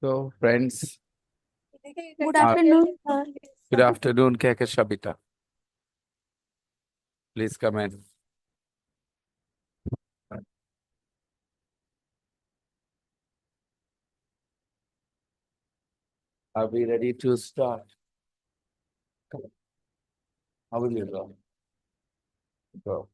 So, friends, Good afternoon, sir. good afternoon. क्या कैसा बेटा? Please come in. Are we ready to start? Come on. How will you go? Go.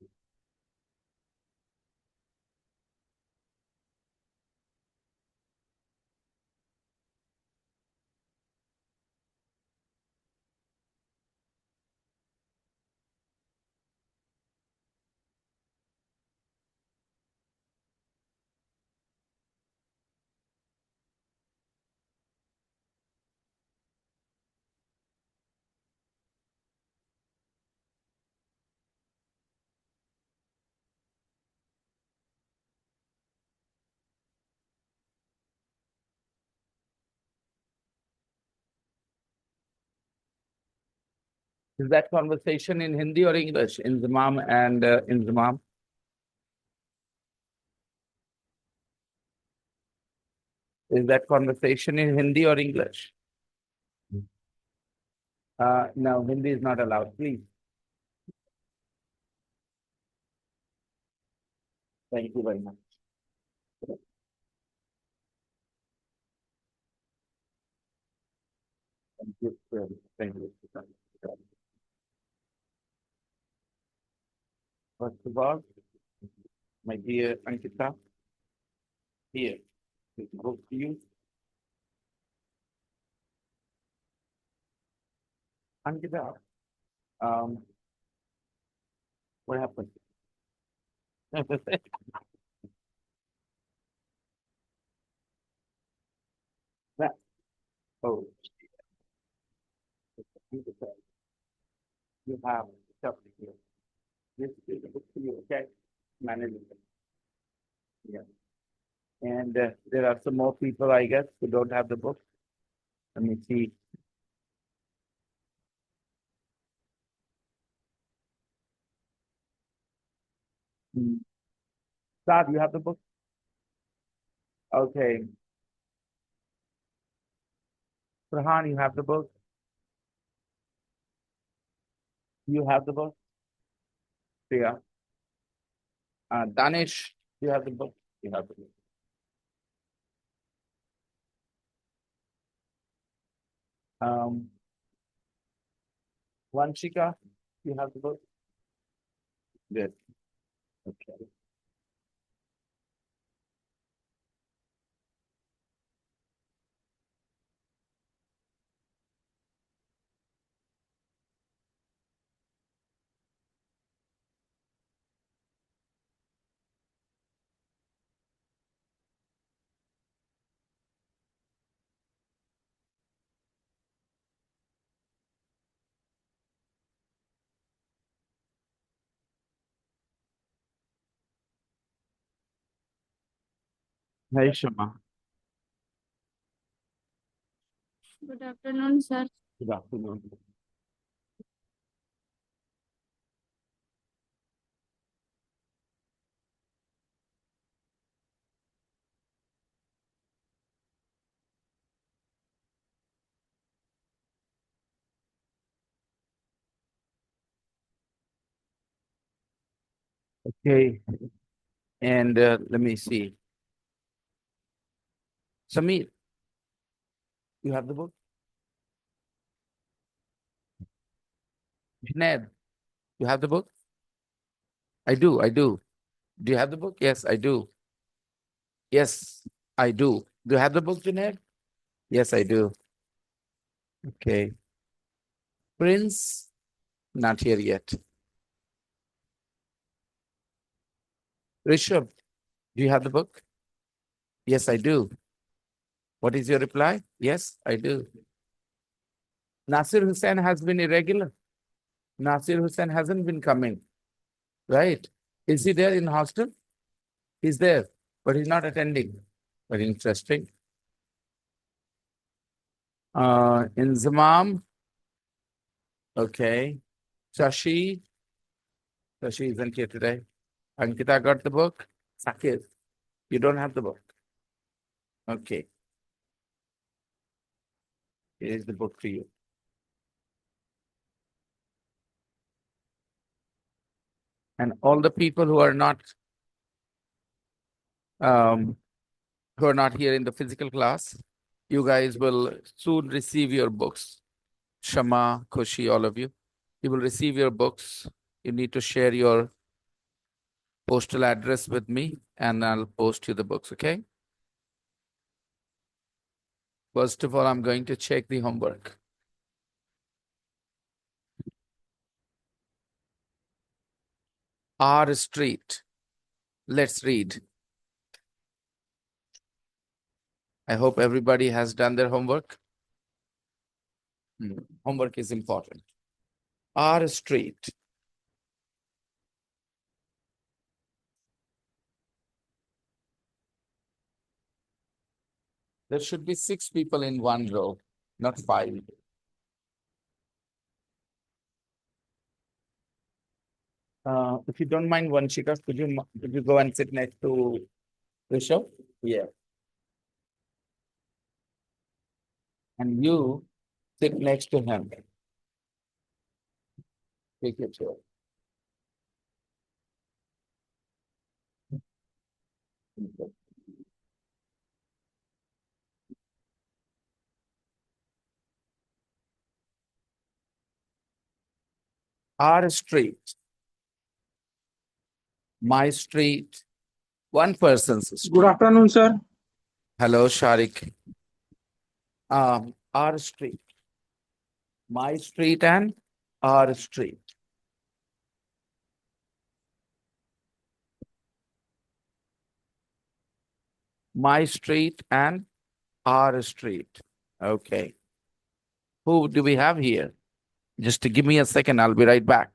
Is that conversation in Hindi or English? Inzamam and Inzamam? Is that conversation in Hindi or English? No, Hindi is not allowed. Please. Thank you very much. Thank you. Thank you. First of all, my dear Ankita, here, this book to you. Ankita, what happened? That, oh, you have something here. This is a book for you, okay? Management. Yeah. And there are some more people, I guess, who don't have the book. Let me see. Saad, you have the book? Okay. Farhan, you have the book? You have the book? Yeah. Danish, you have the book? You have the book. Um, Vanshika, you have the book? Good. Okay. Hey, Shama. Good afternoon, sir. Good afternoon. Okay. And let me see. Samir, you have the book? Junaid, you have the book? I do. I do. Do you have the book? Yes, I do. Yes, I do. Do you have the book, Junaid? Yes, I do. Okay. Prince, not here yet. Rishabh, do you have the book? Yes, I do. What is your reply? Yes, I do. Nasir Hussain has been irregular. Nasir Hussain hasn't been coming, right? Is he there in hostel? He's there, but he's not attending. Very interesting. In Zamam, okay. Shashi isn't here today. Ankita got the book. Sakir, you don't have the book. Okay. Here is the book for you. And all the people um, who are not here in the physical class, you guys will soon receive your books. Shama, Kushi, all of you. You will receive your books. You need to share your postal address with me and I'll post you the books, okay? First of all, I'm going to check the homework. R Street. Let's read. I hope everybody has done their homework. Homework is important. R Street. There should be 6 people in one row, not 5. If you don't mind, Vanshika, could you go and sit next to Rishabh? Yeah. And you sit next to him. Take your chair. R Street. My street. One person's street. Good afternoon, sir. Hello, Sharik. R Street. My street and R Street. My street and R Street. Okay. Who do we have here? Just to give me a second, I'll be right back.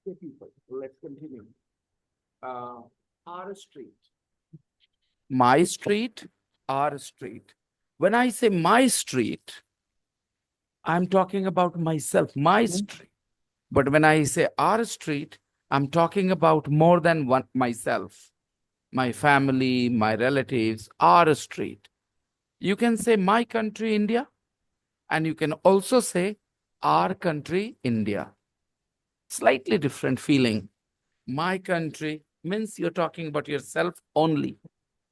Okay, people, let's continue. Our street. My street, our street. When I say my street, I'm talking about myself, my street. But when I say our street, I'm talking about more than one myself, my family, my relatives, our street. You can say my country, India, and you can also say our country, India. Slightly different feeling. My country means you're talking about yourself only.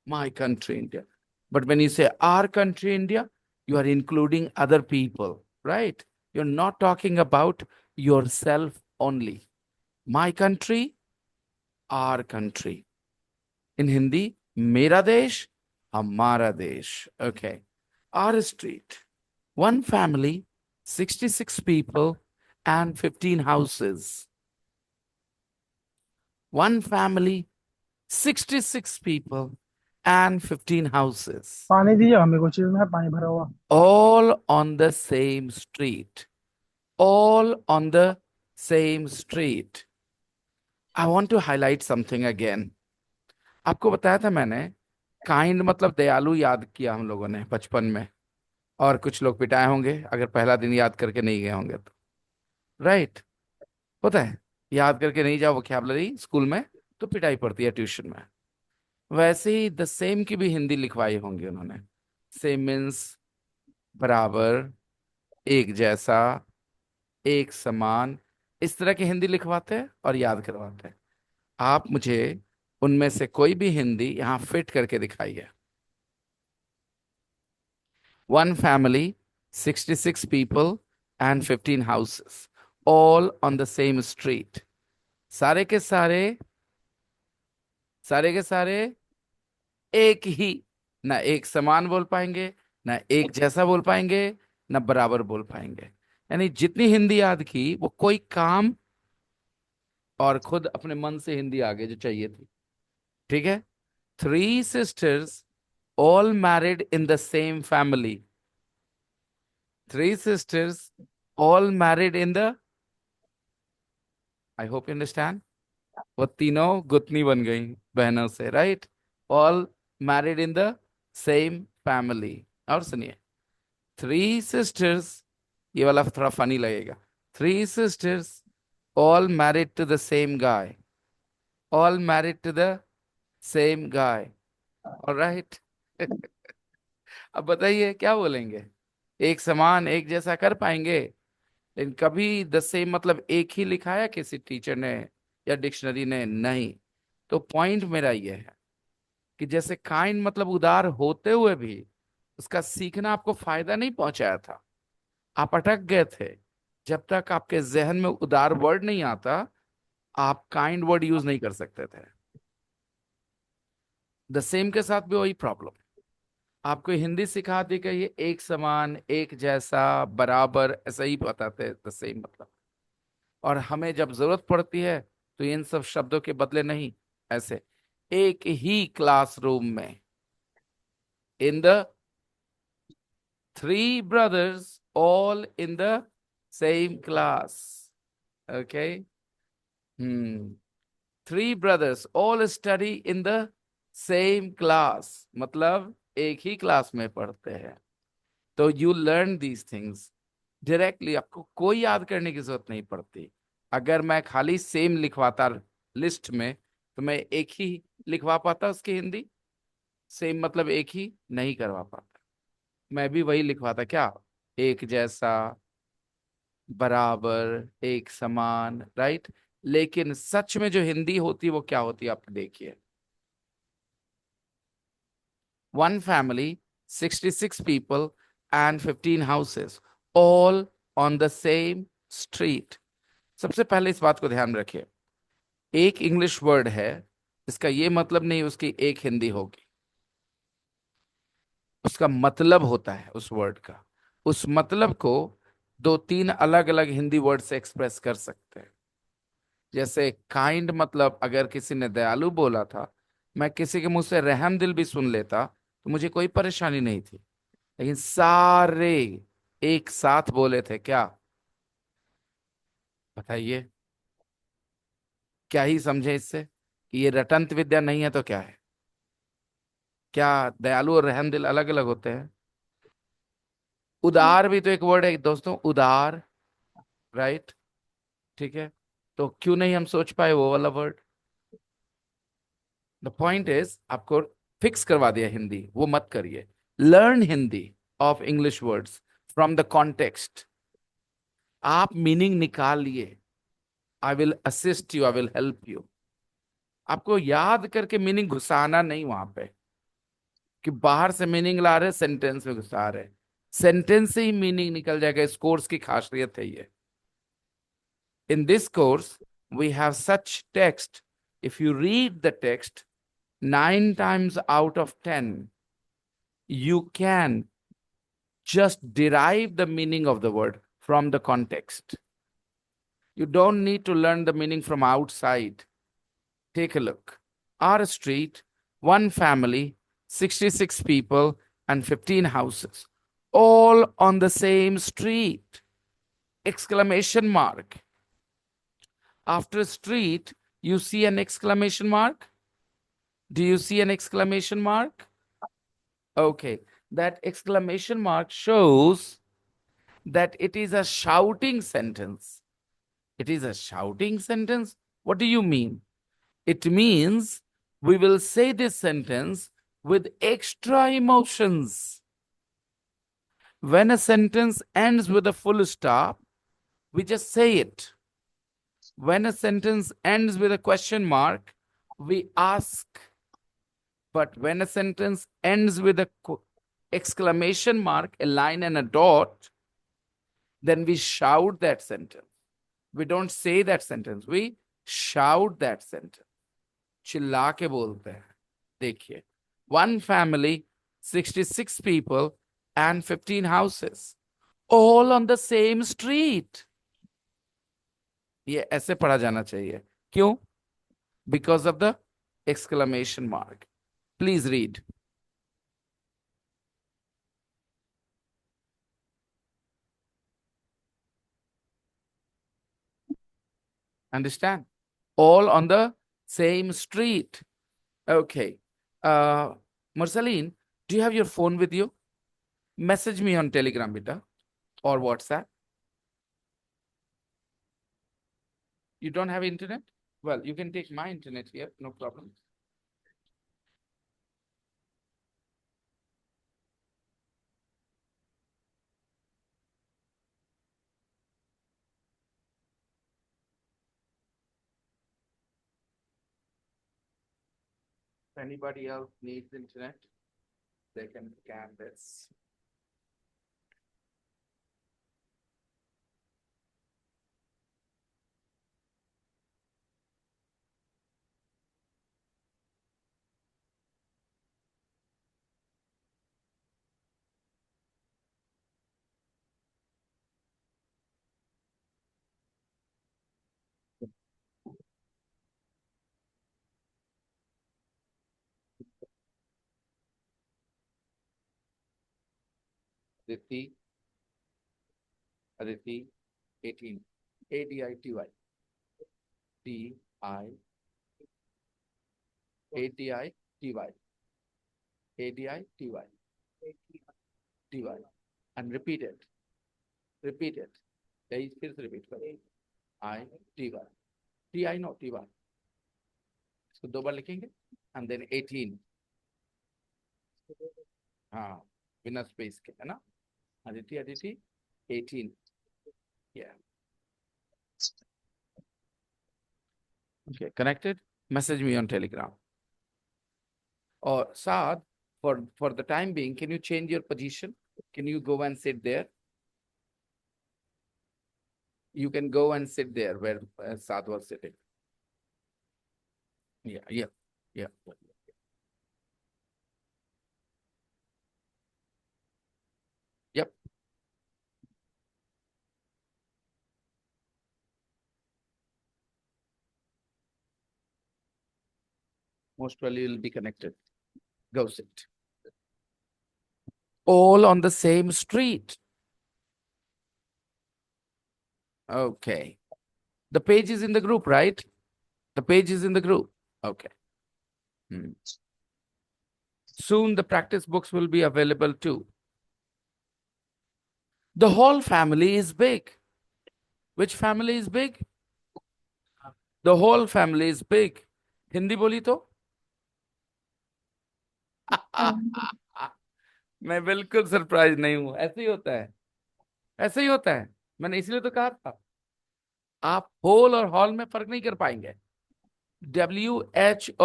My country, India. But when you say our country, India, you are including other people, right? You're not talking about yourself only. My country, our country. In Hindi, मेरा देश, हमारा देश. Okay. Our street. One family, 66 people, and 15 houses. One family, 66 people, and 15 houses. पानी दिया हमें कुछ चीज में पानी भरा हुआ All on the same street. All on the same street. I want to highlight something again. आपको बताया था मैंने, काइंड मतलब दयालु याद किया हम लोगों ने बचपन में, और कुछ लोग पिटाए होंगे अगर पहला दिन याद करके नहीं गए होंगे तो, राइट? होता है, याद करके नहीं जाओ वोकैबुलरी स्कूल में तो पिटाई पड़ती है ट्यूशन में। वैसे ही द सेम की भी हिंदी लिखवाई होंगी उन्होंने। सेम मीन्स बराबर, एक जैसा, एक समान, इस तरह की हिंदी लिखवाते हैं और याद करवाते हैं। आप मुझे उनमें से कोई भी हिंदी यहां फिट करके दिखाइए। One family, 66 people and 15 houses, all on the same street. सारे के सारे एक ही, ना एक समान बोल पाएंगे, ना एक जैसा बोल पाएंगे, ना बराबर बोल पाएंगे। यानी जितनी हिंदी याद की वो कोई काम और खुद अपने मन से हिंदी आगे जो चाहिए थी। ठीक है? 3 sisters all married in the same family. 3 sisters all married in the, I hope you understand, वो तीनों गुतनी बन गई बहनों से, right? All married in the same family. और सुनिए, 3 sisters, ये वाला थोड़ा फनी लगेगा। 3 sisters all married to the same guy. All married to the same guy. All right? अब बताइए क्या बोलेंगे? एक समान, एक जैसा कर पाएंगे? लेकिन कभी द सेम मतलब एक ही लिखा है किसी टीचर ने या डिक्शनरी ने? नहीं। तो पॉइंट मेरा ये है कि जैसे काइंड मतलब उदार होते हुए भी उसका सीखना आपको फायदा नहीं पहुंचाया था, आप अटक गए थे। जब तक आपके जहन में उदार वर्ड नहीं आता, आप काइंड वर्ड यूज नहीं कर सकते थे। द सेम के साथ भी वही प्रॉब्लम। आपको हिंदी सिखा दी कि ये एक समान, एक जैसा, बराबर, ऐसा ही बताते द सेम मतलब। और हमें जब जरूरत पड़ती है तो इन सब शब्दों के बदले नहीं, ऐसे एक ही क्लासरूम में, in the 3 brothers all in the same class. Okay? 3 brothers all study in the same class. मतलब एक ही क्लास में पढ़ते हैं। तो you learn these things directly, आपको कोई याद करने की जरूरत नहीं पड़ती। अगर मैं खाली सेम लिखवाता लिस्ट में तो मैं एक ही लिखवा पाता उसकी हिंदी? सेम मतलब एक ही नहीं करवा पाता। मैं भी वही लिखवाता, क्या? एक जैसा, बराबर, एक समान, राइट? लेकिन सच में जो हिंदी होती है वो क्या होती है आप देखिए। One family, 66 people and 15 houses, all on the same street. सबसे पहले इस बात को ध्यान में रखिए, एक इंग्लिश वर्ड है, इसका ये मतलब नहीं उसकी एक हिंदी होगी। उसका मतलब होता है उस वर्ड का, उस मतलब को 2-3 अलग अलग हिंदी वर्ड से एक्सप्रेस कर सकते हैं। जैसे काइंड मतलब अगर किसी ने दयालु बोला था, मैं किसी के मुंह से रहम दिल भी सुन लेता तो मुझे कोई परेशानी नहीं थी। लेकिन सारे एक साथ बोले थे क्या? बताइए। क्या ही समझे इससे कि ये रटंत विद्या नहीं है तो क्या है? क्या दयालु और रहम दिल अलग अलग होते हैं? उदार भी तो एक वर्ड है दोस्तों, उदार, राइट? ठीक है, तो क्यों नहीं हम सोच पाए वो वाला वर्ड? द पॉइंट इज, आपको फिक्स करवा दिया हिंदी, वो मत करिए। Learn Hindi of English words from the context. आप मीनिंग निकाल लिए, I will assist you, I will help you. आपको याद करके मीनिंग घुसाना नहीं वहां पे, कि बाहर से मीनिंग ला रहे सेंटेंस में घुसा रहे। सेंटेंस से ही मीनिंग निकल जाएगा। इस कोर्स की खासियत है ये। In this course, we have such text. If you read the text 9 times out of 10, you can just derive the meaning of the word from the context. You don't need to learn the meaning from outside. Take a look. Our street, one family, 66 people, and 15 houses, all on the same street! Exclamation mark. After street, you see an exclamation mark? Do you see an exclamation mark? Okay, that exclamation mark shows that it is a shouting sentence. It is a shouting sentence? What do you mean? It means we will say this sentence with extra emotions. When a sentence ends with a full stop, we just say it. When a sentence ends with a question mark, we ask. But when a sentence ends with a exclamation mark, a line and a dot, then we shout that sentence. We don't say that sentence, we shout that sentence. चिल्ला के बोलते हैं। देखिए, one family, 66 people and 15 houses, all on the same street. ये ऐसे पढ़ा जाना चाहिए। क्यों? Because of the exclamation mark. Please read. Understand? All on the same street. Okay. Marceline, do you have your phone with you? Message me on Telegram, beta, or WhatsApp. You don't have internet? Well, you can take my internet here, no problem. If anybody else needs internet, they can scan this. Aditi, Aditi, 18. A-D-I-T-Y. D-I, A-D-I-T-Y. A-D-I-T-Y. T-Y. And repeat it. Repeat it. फिर से repeat करो. I-T-Y. T-I no, T-Y. इसको 2 बार लिखेंगे. And then 18. हाँ, बिना space के, है ना? Aditi, Aditi, 18. Yeah. Okay, connected? Message me on Telegram. Or Saad, for the time being, can you change your position? Can you go and sit there? You can go and sit there where Saad was sitting. Yeah. Yep. Most probably you'll be connected. Go sit. All on the same street. Okay. The page is in the group, right? The page is in the group. Okay. Soon the practice books will be available too. The whole family is big. Which family is big? The whole family is big. Hindi बोली तो मैं बिल्कुल surprise नहीं हूं। ऐसे ही होता है, ऐसे ही होता है। मैंने इसलिए तो कहा था आप होल और हॉल में फर्क नहीं कर पाएंगे। WHOLE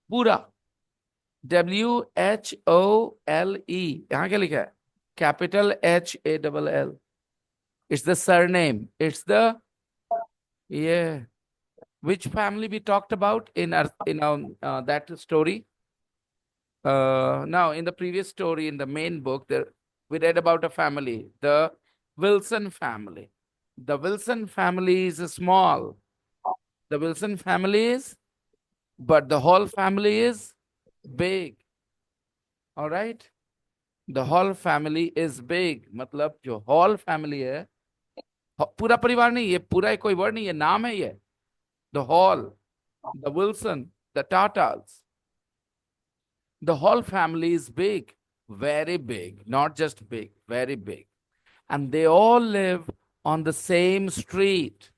पूरा, WHOLE यहां क्या लिखा है? Capital HALL। It's the surname. It's the, yeah. Which family we talked about in that story? Now, in the previous story, in the main book, we read about a family, the Wilson family. The Wilson family is small. The Wilson family is, but the whole family is big. All right? The whole family is big. मतलब जो whole family है, पूरा परिवार नहीं, ये पूरा कोई word नहीं, ये नाम है ये। The whole, the Wilson, the Tatas. The whole family is big, very big, not just big, very big. And they all live on the same street.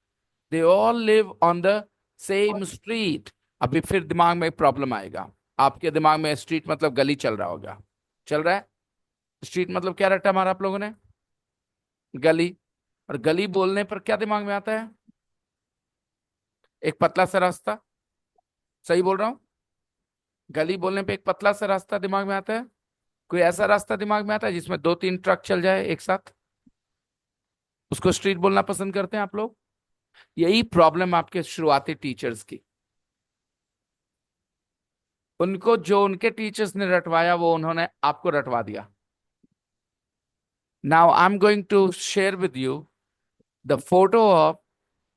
They all live on the same street. अभी फिर दिमाग में एक problem आएगा। आपके दिमाग में street मतलब गली चल रहा होगा। चल रहा है? स्ट्रीट मतलब क्या रटा मारा आप लोगों ने? गली। और गली बोलने पर क्या दिमाग में आता है? एक पतला सा रास्ता। सही बोल रहा हूं? गली बोलने पे एक पतला सा रास्ता दिमाग में आता है। कोई ऐसा रास्ता दिमाग में आता है जिसमें 2-3 ट्रक चल जाए एक साथ? उसको स्ट्रीट बोलना पसंद करते हैं आप लोग? यही प्रॉब्लम आपके शुरुआती टीचर्स की। उनको जो उनके टीचर्स ने रटवाया वो उन्होंने आपको रटवा दिया। Now I am going to share with you the photo of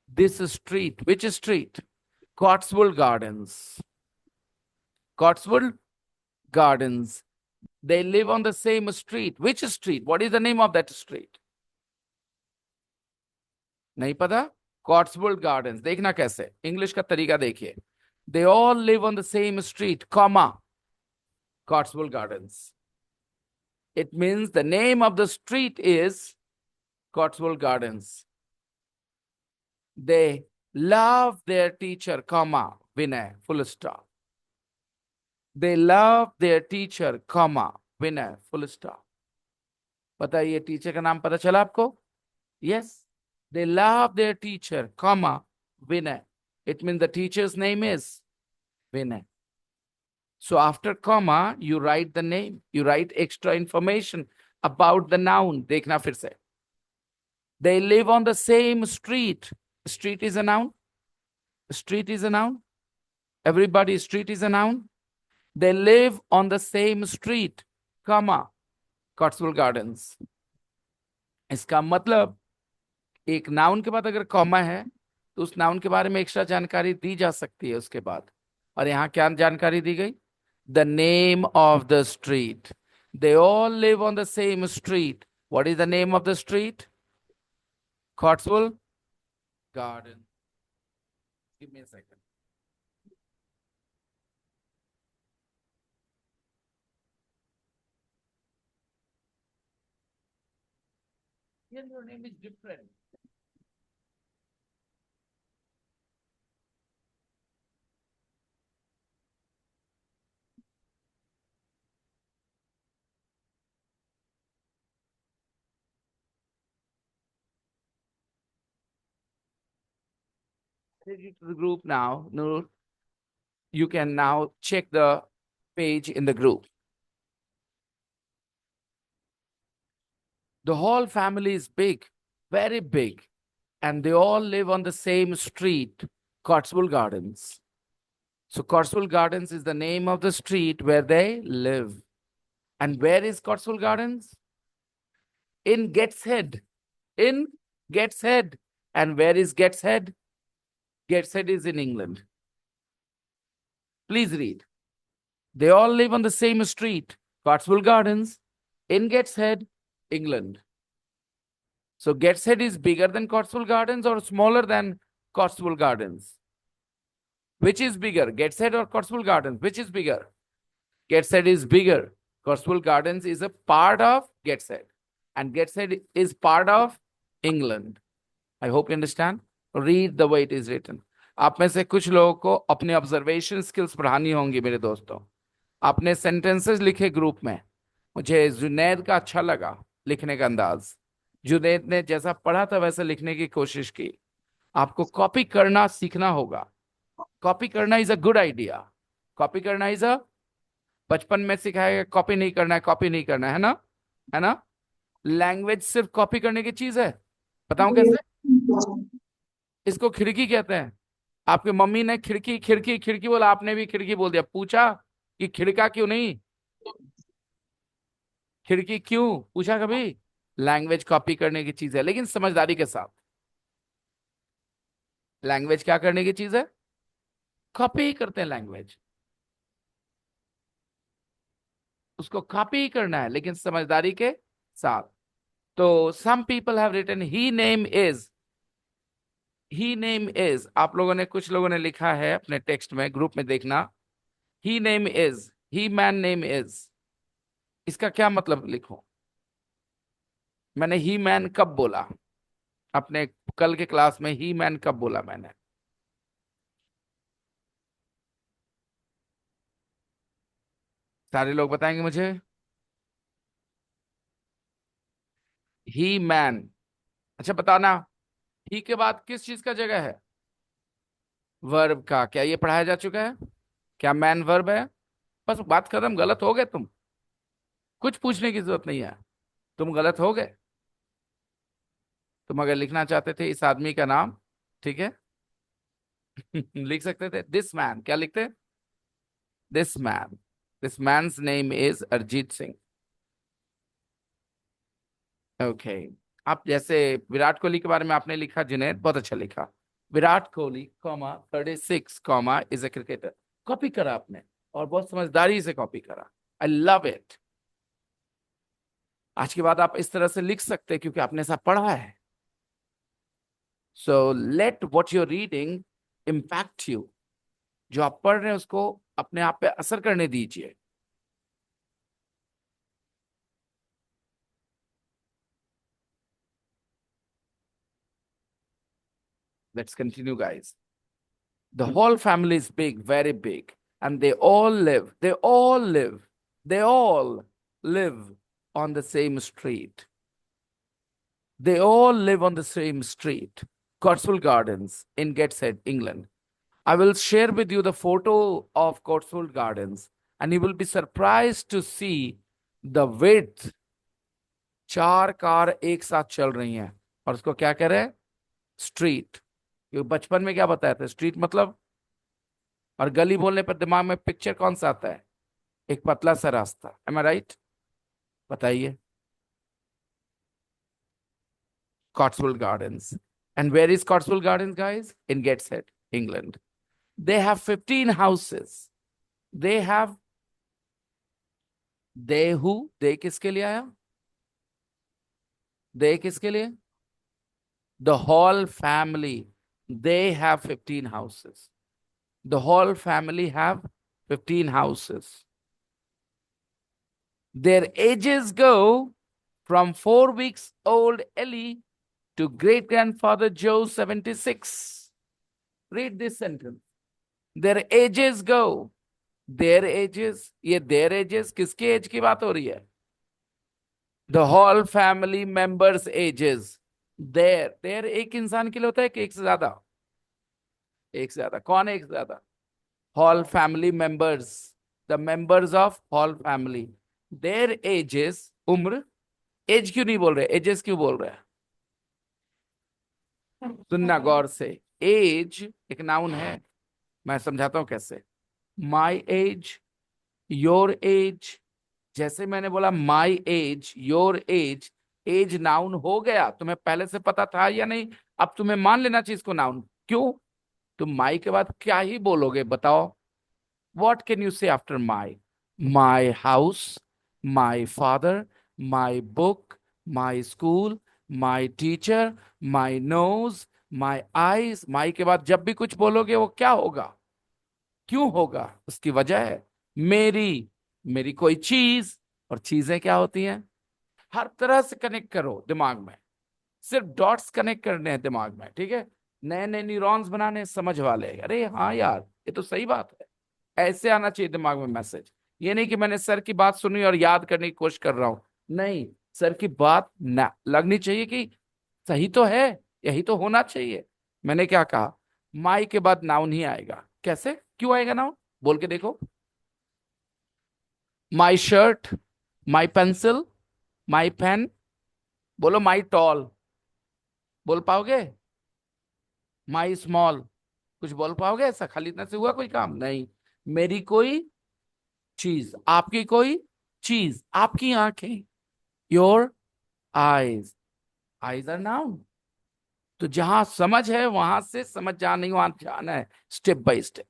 this street. Which street? Cotswood Gardens. Cotswood Gardens. They live on the same street. Which street? What is the name of that street? नहीं पता? Cotswold Gardens. देखना कैसे? English का तरीका देखिए। They all live on the same street, comma, Cotswold Gardens. It means the name of the street is Cotswold Gardens. They love their teacher, comma, Vinay, full stop. They love their teacher, comma, Vinay, full stop. बताइए teacher का नाम पता चला आपको? Yes. They love their teacher, comma, Vinay. It means the teacher's name is Vinay. So after comma, you write the name. You write extra information about the noun. देखना फिर से. They live on the same street. Street is a noun. Street is a noun. Everybody, street is a noun. They live on the same street, comma, Cotswold Gardens. इसका मतलब एक noun के बाद अगर comma है तो उस नाउन के बारे में एक्स्ट्रा जानकारी दी जा सकती है उसके बाद। और यहाँ क्या जानकारी दी गई? The name of the street. They all live on the same street. What is the name of the street? Cotswood Garden. Give me a second. Here your name is different. Take it to the group now. Noor, you can now check the page in the group. The whole family is big, very big, and they all live on the same street, Cotswold Gardens. So Cotswold Gardens is the name of the street where they live. And where is Cotswold Gardens? In Gateshead. In Gateshead. And where is Gateshead? Gateshead is in England. Please read. They all live on the same street, Cotswold Gardens, in Gateshead, England. So Gateshead is bigger than Cotswold Gardens or smaller than Cotswold Gardens. Which is bigger, Gateshead or Cotswold Gardens? Which is bigger? Gateshead is bigger. Cotswold Gardens is a part of Gateshead, and Gateshead is part of England. I hope you understand. Read the way it is written. आप में से कुछ लोगों को अपने observation skills बढ़ानी होंगी मेरे दोस्तों. आपने सेंटेंसेस लिखे ग्रुप में. मुझे जुनैद का अच्छा लगा लिखने का अंदाज. जुनैद ने जैसा पढ़ा था वैसे लिखने की कोशिश की. आपको कॉपी करना सीखना होगा. कॉपी करना is a good idea. Copy करना इज अ, बचपन में सिखाया कॉपी नहीं करना है, कॉपी नहीं करना है ना, है ना. लैंग्वेज सिर्फ कॉपी करने की चीज है. बताऊं कैसे? इसको खिड़की कहते हैं. आपकी मम्मी ने खिड़की खिड़की खिड़की बोला, आपने भी खिड़की बोल दिया. पूछा कि खिड़का क्यों नहीं, खिड़की क्यों पूछा कभी? लैंग्वेज कॉपी करने की चीज है, लेकिन समझदारी के साथ. लैंग्वेज क्या करने की चीज है? कॉपी ही करते हैं लैंग्वेज. उसको कॉपी ही करना है, लेकिन समझदारी के साथ. तो some people have written he name is, he name is. आप लोगों ने, कुछ लोगों ने लिखा है अपने टेक्स्ट में, ग्रुप में देखना. He name is, he man name is. इसका क्या मतलब लिखो? मैंने ही मैन कब बोला? अपने कल के क्लास में ही मैन कब बोला मैंने? सारे लोग बताएंगे मुझे. ही मैन. अच्छा बताना, ही के बाद किस चीज का जगह है? वर्ब का. क्या ये पढ़ाया जा चुका है? क्या मैन वर्ब है? बस बात खत्म. गलत हो गए तुम. कुछ पूछने की जरूरत नहीं है. तुम गलत हो गए. तुम अगर लिखना चाहते थे इस आदमी का नाम, ठीक है, लिख सकते थे दिस मैन. क्या लिखते? This man. This man's name is Arijit Singh. Okay. आप जैसे विराट कोहली के बारे में आपने लिखा, जुनैद, बहुत अच्छा लिखा. Virat Kohli comma 36 comma is a cricketer. Copy करा आपने, और बहुत समझदारी से कॉपी करा. I love it. आज के बाद आप इस तरह से लिख सकते हैं क्योंकि आपने ऐसा पढ़ा है. So let what you are reading impact you. जो आप पढ़ रहे हैं उसको अपने आप पे असर करने दीजिए. Let's continue, guys. The whole family is big, very big, and they all live, they all live on the same street. They all live on the same street, Cotswold Gardens in Gateshead, England. I will share with you the photo of Cotswold Gardens, and you will be surprised to see the width. 4 car एक साथ चल रही हैं, और उसको क्या कह रहे हैं? स्ट्रीट. क्योंकि बचपन में क्या बताया था? स्ट्रीट मतलब, और गली बोलने पर दिमाग में पिक्चर कौन सा आता है? एक पतला सा रास्ता. एम आई राइट? बताइए. Cotswold Gardens. And where is Cotswold Gardens, guys? In Gateshead, England. They have 15 houses. They have, they who? They किसके लिए आया? They किसके लिए? The whole family. They have 15 houses. The whole family have 15 houses. Their ages go from 4 weeks old Ellie to great grandfather Joe 76. Read this sentence. Their ages go. Their ages. ये their ages किसके as की बात हो रही है? The whole family members ages. Their एक इंसान के लिए होता है कि एक से ज्यादा? एक से ज्यादा. कौन है एक से ज्यादा? Whole family members. The members of whole family. Their ages. उम्र. एज क्यों नहीं बोल रहे? एजेस क्यों बोल रहे हैं? सुनना गौर से. एज एक नाउन है. मैं समझाता हूं कैसे. My age, your age. जैसे मैंने बोला my age, your age, age noun हो गया. तुम्हें पहले से पता था या नहीं? अब तुम्हें मान लेना चाहिए इसको नाउन. क्यों? तुम माई के बाद क्या ही बोलोगे बताओ? What can you say after my? My house, my father, my book, my school, my teacher, my nose, my eyes, my के बाद जब भी कुछ बोलोगे वो क्या होगा, क्यों होगा, उसकी वजह है मेरी, मेरी कोई चीज। और चीजें क्या होती हैं, हर तरह से कनेक्ट करो दिमाग में, सिर्फ डॉट्स कनेक्ट करने हैं दिमाग में, ठीक है। नए नए न्यूरॉन्स बनाने हैं, समझ वाले, अरे हाँ यार ये तो सही बात है, ऐसे आना चाहिए दिमाग में मैसेज। ये नहीं कि मैंने सर की बात सुनी और याद करने की कोशिश कर रहा हूं, नहीं, सर की बात ना लगनी चाहिए कि सही तो है, यही तो होना चाहिए। मैंने क्या कहा, माई के बाद नाउन ही आएगा, कैसे, क्यों आएगा नाउन, बोल के देखो। My shirt, my pencil, my pen, बोलो माई टॉल, बोल पाओगे, माई स्मॉल, कुछ बोल पाओगे ऐसा, खाली इतना से हुआ कोई काम नहीं। मेरी कोई चीज, आपकी कोई चीज, आपकी आंखें, your eyes, eyes are noun. तो जहां समझ है वहां से समझ जा, नहीं वहां जाना है स्टेप बाय स्टेप।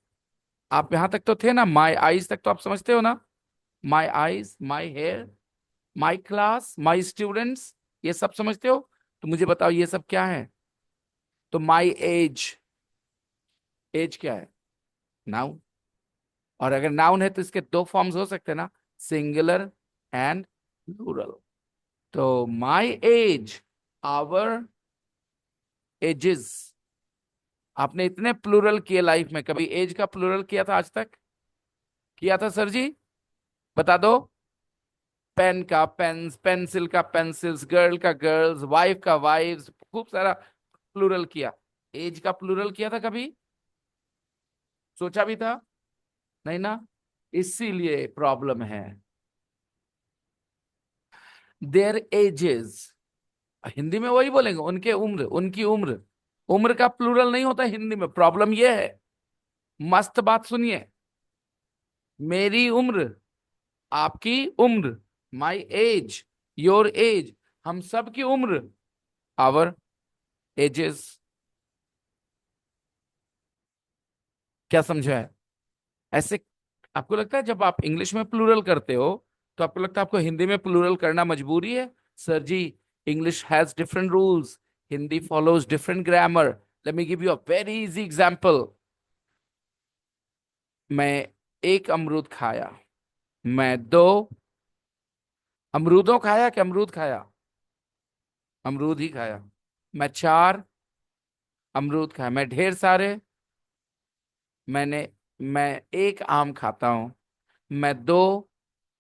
आप यहां तक तो थे ना, माई आईज तक तो आप समझते हो ना, my eyes, my hair, my class, my students, ये सब समझते हो। तो मुझे बताओ ये सब क्या है। तो माई एज, एज क्या है, नाउन। और अगर नाउन है तो इसके दो फॉर्म्स हो सकते हैं ना, सिंगुलर एंड प्लूरल। तो माई एज, आवर एजेस। आपने इतने प्लूरल किए लाइफ में, कभी एज का प्लूरल किया था आज तक, किया था सर जी, बता दो। पेन का पेन्स, पेंसिल का पेंसिल्स, गर्ल का गर्ल्स, वाइफ का वाइफ्स, खूब सारा प्लूरल किया। एज का प्लूरल किया था कभी, सोचा भी था, नहीं ना, इसीलिए प्रॉब्लम है। देयर एजेस, हिंदी में वही बोलेंगे, उनके उम्र, उनकी उम्र। उम्र का प्लूरल नहीं होता हिंदी में, प्रॉब्लम यह है। मस्त बात सुनिए, मेरी उम्र, आपकी उम्र, माई एज, योर एज, हम सब की उम्र, आवर एजेस। क्या समझा है ऐसे। आपको लगता है जब आप इंग्लिश में प्लूरल करते हो तो आपको लगता है आपको हिंदी में प्लूरल करना मजबूरी है। Sir ji, English has different rules, Hindi follows different grammar. Let me give you a very easy example. मैं एक अमरूद खाया, मैं दो अमरूदों खाया कि अमरूद खाया, अमरूद ही खाया। मैं चार अमरूद खाया, मैं ढेर सारे, मैंने, मैं एक आम खाता हूं, मैं दो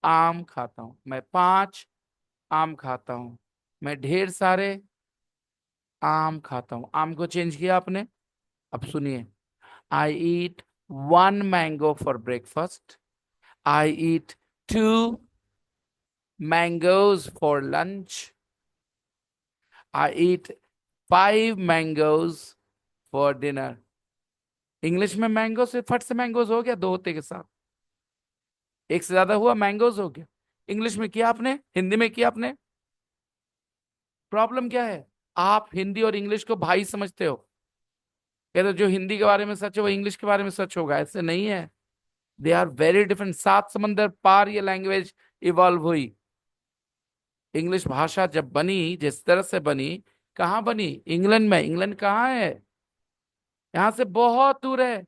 आम खाता हूं, मैं पांच आम खाता हूं, मैं ढेर सारे आम खाता हूं। आम को चेंज किया आपने। अब सुनिए, I eat one mango for breakfast, I eat two mangoes for lunch, I eat five mangoes for dinner. English में मैंगो से फट से मैंगोज हो गया, दो होते के साथ, एक से ज्यादा हुआ मैंगोज हो गया। इंग्लिश में किया आपने, हिंदी में किया आपने। प्रॉब्लम क्या है, आप हिंदी और इंग्लिश को भाई समझते हो, कहते हो जो हिंदी के बारे में सच है वो इंग्लिश के बारे में सच होगा, ऐसे नहीं है। They are very different. सात समंदर पार ये लैंग्वेज इवॉल्व हुई। इंग्लिश भाषा जब बनी, जिस तरह से बनी, कहाँ बनी, इंग्लैंड में। इंग्लैंड कहाँ है, यहाँ से बहुत दूर है।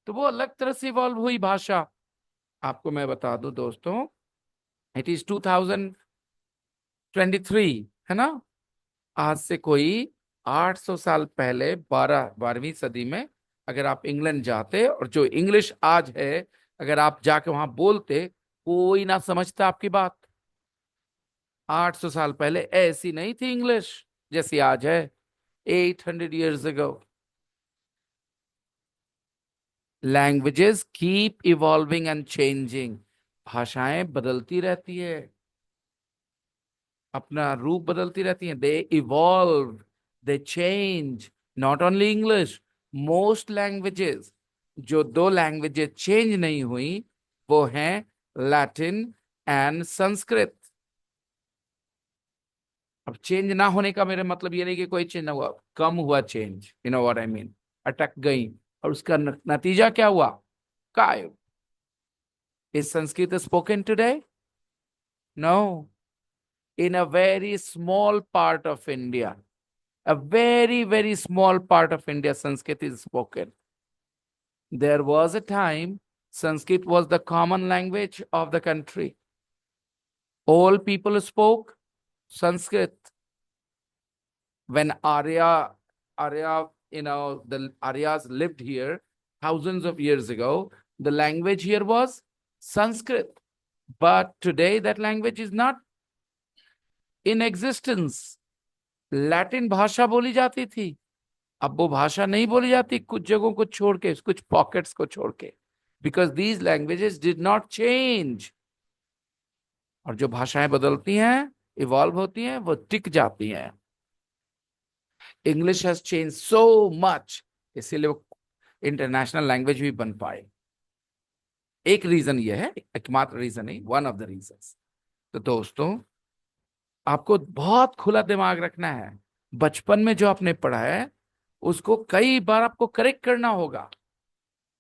तो वो अलग तरह से इवॉल्व हुई भाषा। आपको मैं बता दूं दोस्तों, इट इज 2023, है ना। आज से कोई 800 साल पहले, 12वीं सदी में, अगर आप इंग्लैंड जाते और जो इंग्लिश आज है, अगर आप जाके वहां बोलते, कोई ना समझता आपकी बात। 800 साल पहले ऐसी नहीं थी इंग्लिश जैसी आज है, 800 years ago। Languages keep evolving and changing. भाषाएं बदलती रहती है, अपना रूप बदलती रहती हैं, they evolve, they change. Not only English, most languages. जो दो लैंग्वेजेस चेंज नहीं हुई वो हैं लैटिन एंड संस्कृत। अब चेंज ना होने का मेरा मतलब ये नहीं कि कोई चेंज ना हुआ, कम हुआ change, you know what I mean, अटक गई। और उसका नतीजा क्या हुआ, काय। Is Sanskrit spoken today, no, in a very small part of India, A very, very small part of India, Sanskrit is spoken. There was a time Sanskrit was the common language of the country. All people spoke Sanskrit. When Arya, the Aryas lived here thousands of years ago, the language here was Sanskrit. But today that language is not in existence. Latin भाषा बोली जाती थी, अब वो भाषा नहीं बोली जाती, कुछ जगहों को छोड़ के, कुछ पॉकेट्स को छोड़ के, because these languages did not change. और जो भाषाएं बदलती हैं, इवॉल्व होती हैं, वो टिक जाती हैं. English has change so much, इसीलिए वो इंटरनेशनल लैंग्वेज भी बन पाए. एक रीजन ये है, एकमात्र रीजन नहीं, वन ऑफ द रीजंस. तो दोस्तों, आपको बहुत खुला दिमाग रखना है. बचपन में जो आपने पढ़ा है उसको कई बार आपको करेक्ट करना होगा.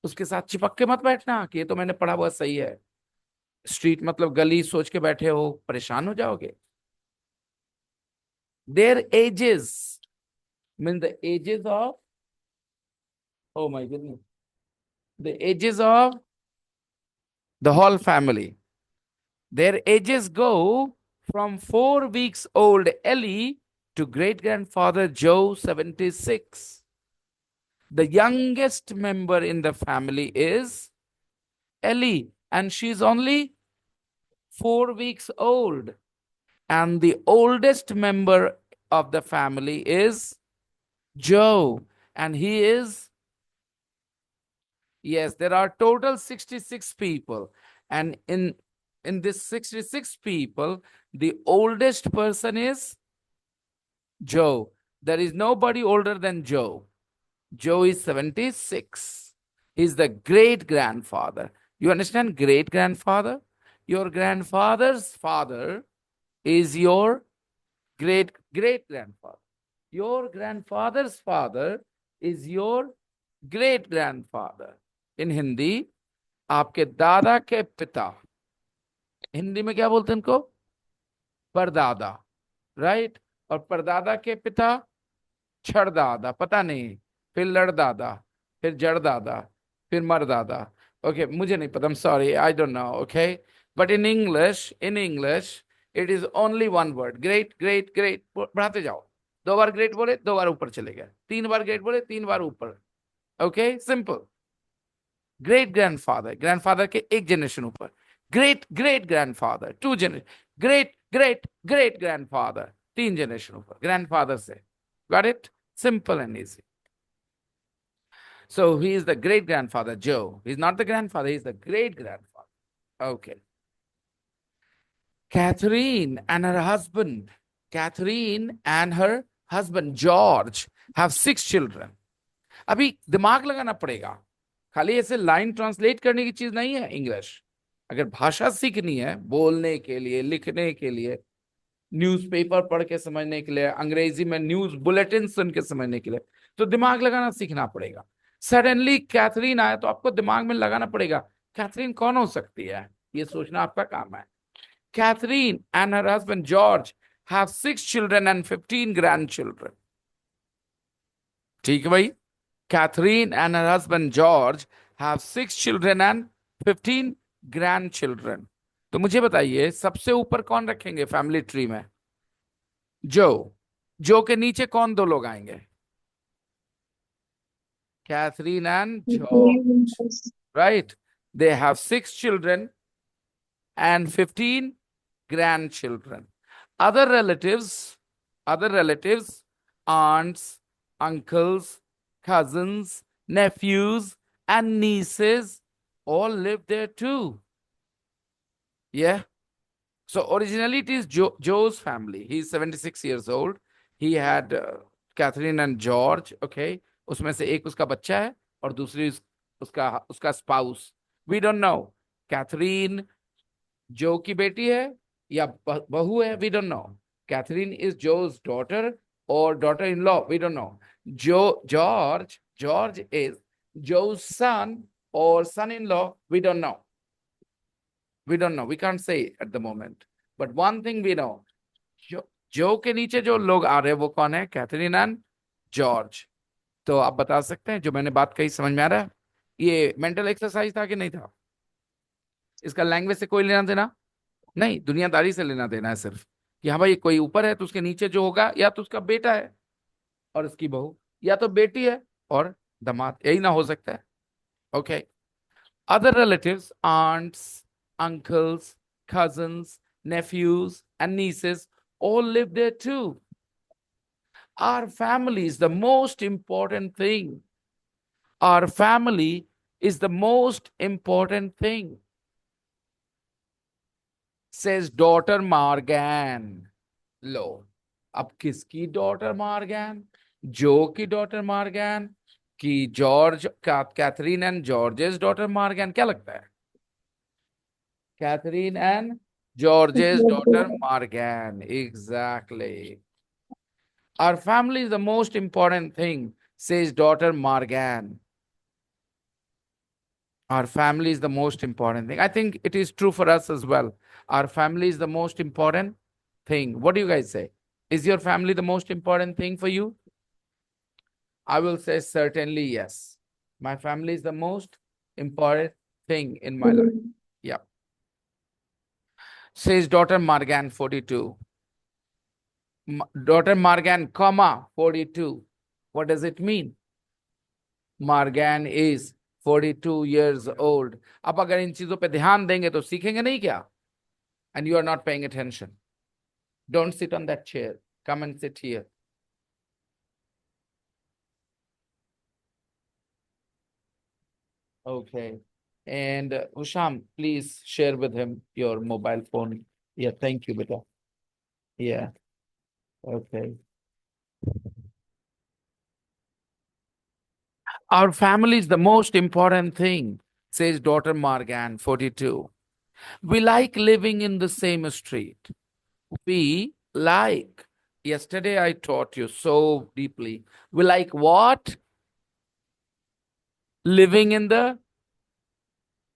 उसके साथ चिपक के मत बैठना कि ये तो मैंने पढ़ा हुआ सही है. स्ट्रीट मतलब गली सोच के बैठे हो, परेशान हो जाओगे. Their ages mean the ages of, oh my goodness, the ages of the whole family. Their ages go from 4 weeks old Ellie to great grandfather Joe 76. The youngest member in the family is Ellie, and she's only 4 weeks old. And the oldest member of the family is Joe, and he is, yes, there are total 66 people, and in this 66 people, the oldest person is Joe. There is nobody older than Joe. Joe is 76. He's the great grandfather. You understand? Great grandfather? Your grandfather's father is your great great grandfather. Your grandfather's father is your great grandfather. In Hindi, आपके दादा के पिता, हिंदी में क्या बोलते हैं उनको? परदादा, राइट? और परदादा के पिता छड़दादा, पता नहीं, फिर लड़दादा, फिर जड़दादा, फिर मरदादा. ओके, मुझे नहीं पता, sorry, I don't know. Okay, but in English it is only one word, great great great. बढ़ाते जाओ, 2 बार ग्रेट बोले 2 बार ऊपर चले गए, 3 बार ग्रेट बोले 3 बार ऊपर. Okay, simple. Great grandfather, grandfather के एक जनरेशन ऊपर. Great great grandfather 2 generation. Great great great grandfather 3 generation ऊपर ग्रैंडफादर से. Got it? Simple and easy. So he is the great grandfather, Joe. He's not the grandfather, he's the great grandfather. Okay. Catherine and her husband George have 6 children. अभी दिमाग लगाना पड़ेगा, खाली ऐसे line translate करने की चीज नहीं है इंग्लिश. अगर भाषा सीखनी है, बोलने के लिए, लिखने के लिए, न्यूज़पेपर पढ़ के समझने के लिए, अंग्रेजी में न्यूज बुलेटिन सुन के समझने के लिए, तो दिमाग लगाना सीखना पड़ेगा. सडनली कैथरीन आया तो आपको दिमाग में लगाना पड़ेगा, कैथरीन कौन हो सकती है, ये सोचना आपका काम है. Catherine and her husband George have 6 children and 15 grandchildren. ठीक है भाई? Catherine and her husband George have 6 children and 15 grandchildren. तो मुझे बताइए, सबसे ऊपर कौन रखेंगे फैमिली ट्री में? जो के नीचे कौन 2 लोग आएंगे? Catherine and George, right? They have 6 children and 15 grandchildren. Other relatives, aunts, uncles, cousins, nephews, and nieces all live there too. Yeah. So originally it is Joe's family. He's 76 years old. He had Catherine and George. Okay. उसमें से एक उसका बच्चा है और दूसरी उसका spouse. We don't know. Catherine जो की बेटी है या बहू है, we don't know. Catherine is Joe's daughter or daughter-in-law, we don't know. George is Joe's son or son-in-law, we don't know. We can't say at the moment. But one thing we know, जो के नीचे जो लोग आ रहे हैं वो कौन है? Catherine and George. तो आप बता सकते हैं जो मैंने बात कही समझ में आ रहा है? ये मेंटल एक्सरसाइज था कि नहीं था? इसका लैंग्वेज से कोई लेना देना नहीं, दुनियादारी से लेना देना है सिर्फ कि हाँ भाई कोई ऊपर है तो उसके नीचे जो होगा या तो उसका बेटा है और उसकी बहू, या तो बेटी है और दामाद, यही ना हो सकता है? Okay. Other relatives, aunts, uncles, cousins, nephews, and nieces all live there too. Our family is the most important thing. Our family is the most important thing, says daughter Margan. लो, अब किसकी डॉटर मार्गन? जो की daughter Morgan की George Catherine and George's daughter Morgan? क्या लगता है? Catherine and George's daughter Margan. Exactly. Our family is the most important thing, says daughter Margan. Our family is the most important thing. I think it is true for us as well. Our family is the most important thing. What do you guys say? Is your family the most important thing for you? I will say certainly yes. My family is the most important thing in my life. Yeah. Says daughter Margan, 42. Daughter Margan, comma, 42. What does it mean? Margan is 42 years old. अब अगर इन चीजों पे ध्यान देंगे तो सीखेंगे नहीं क्या? And you are not paying attention. Don't sit on that chair. Come and sit here. Okay. And Usham, please share with him your mobile phone. Yeah, thank you, beta. Yeah. Okay. Our family is the most important thing, says daughter Margan, 42. We like living in the same street. We like. Yesterday I taught you so deeply. We like what? Living in the.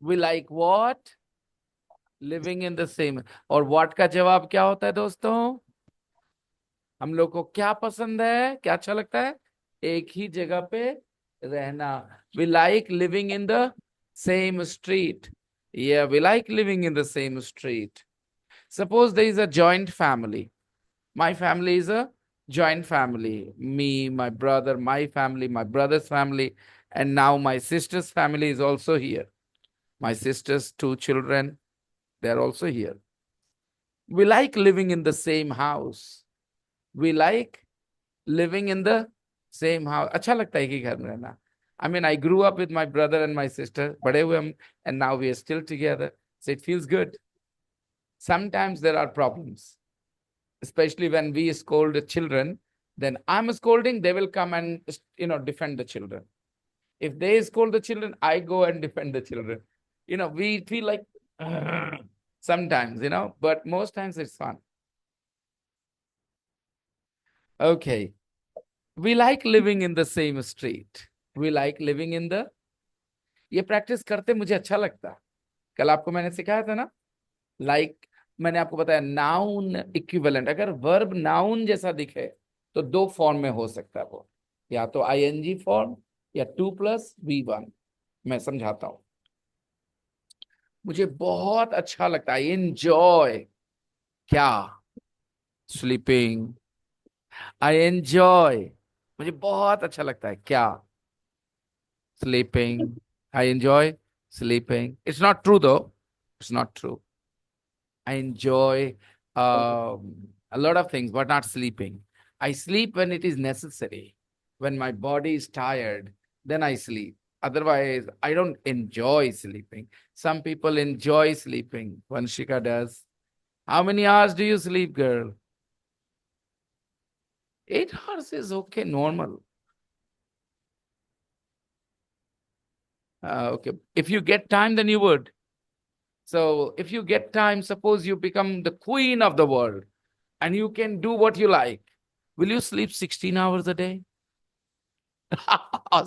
We like what? Living in the same. और what का जवाब क्या होता है दोस्तों? हम लोग को क्या पसंद है, क्या अच्छा लगता है? एक ही जगह पे रहना. We like living in the same street. Yeah, we like living in the same street. Suppose there is a joint family. My family is a joint family. Me, my brother, my family, my brother's family, and now my sister's family is also here. My sister's 2 children, they're also here. We like living in the same house. We like living in the same house. अच्छा लगता है कि घर में रहना. I mean, I grew up with my brother and my sister, बड़े हुए हम, and now we are still together. So it feels good. Sometimes there are problems, especially when we scold the children. Then I'm scolding, they will come and defend the children. If they scold the children, I go and defend the children. We feel like sometimes, but most times it's fun. Okay. We like living in the same street. We like living in the. ये practice करते मुझे अच्छा लगता. कल आपको मैंने सिखाया था ना, लाइक मैंने आपको बताया नाउन इक्विवेलेंट. अगर वर्ब नाउन जैसा दिखे तो 2 फॉर्म में हो सकता है वो, या तो आईएनजी फॉर्म या 2+V1. मैं समझाता हूं. मुझे बहुत अच्छा लगता है. एंजॉय. क्या? स्लीपिंग. I enjoy. मुझे बहुत अच्छा लगता है. क्या? Sleeping. I enjoy sleeping. It's not true though. It's not true. I enjoy a lot of things, but not sleeping. I sleep when it is necessary. When my body is tired, then I sleep. Otherwise, I don't enjoy sleeping. Some people enjoy sleeping. Vanshika does. How many hours do you sleep, girl? 8 hours is okay, normal. Okay. If you get time, then you would. So if you get time, suppose you become the queen of the world and you can do what you like. Will you sleep 16 hours a day?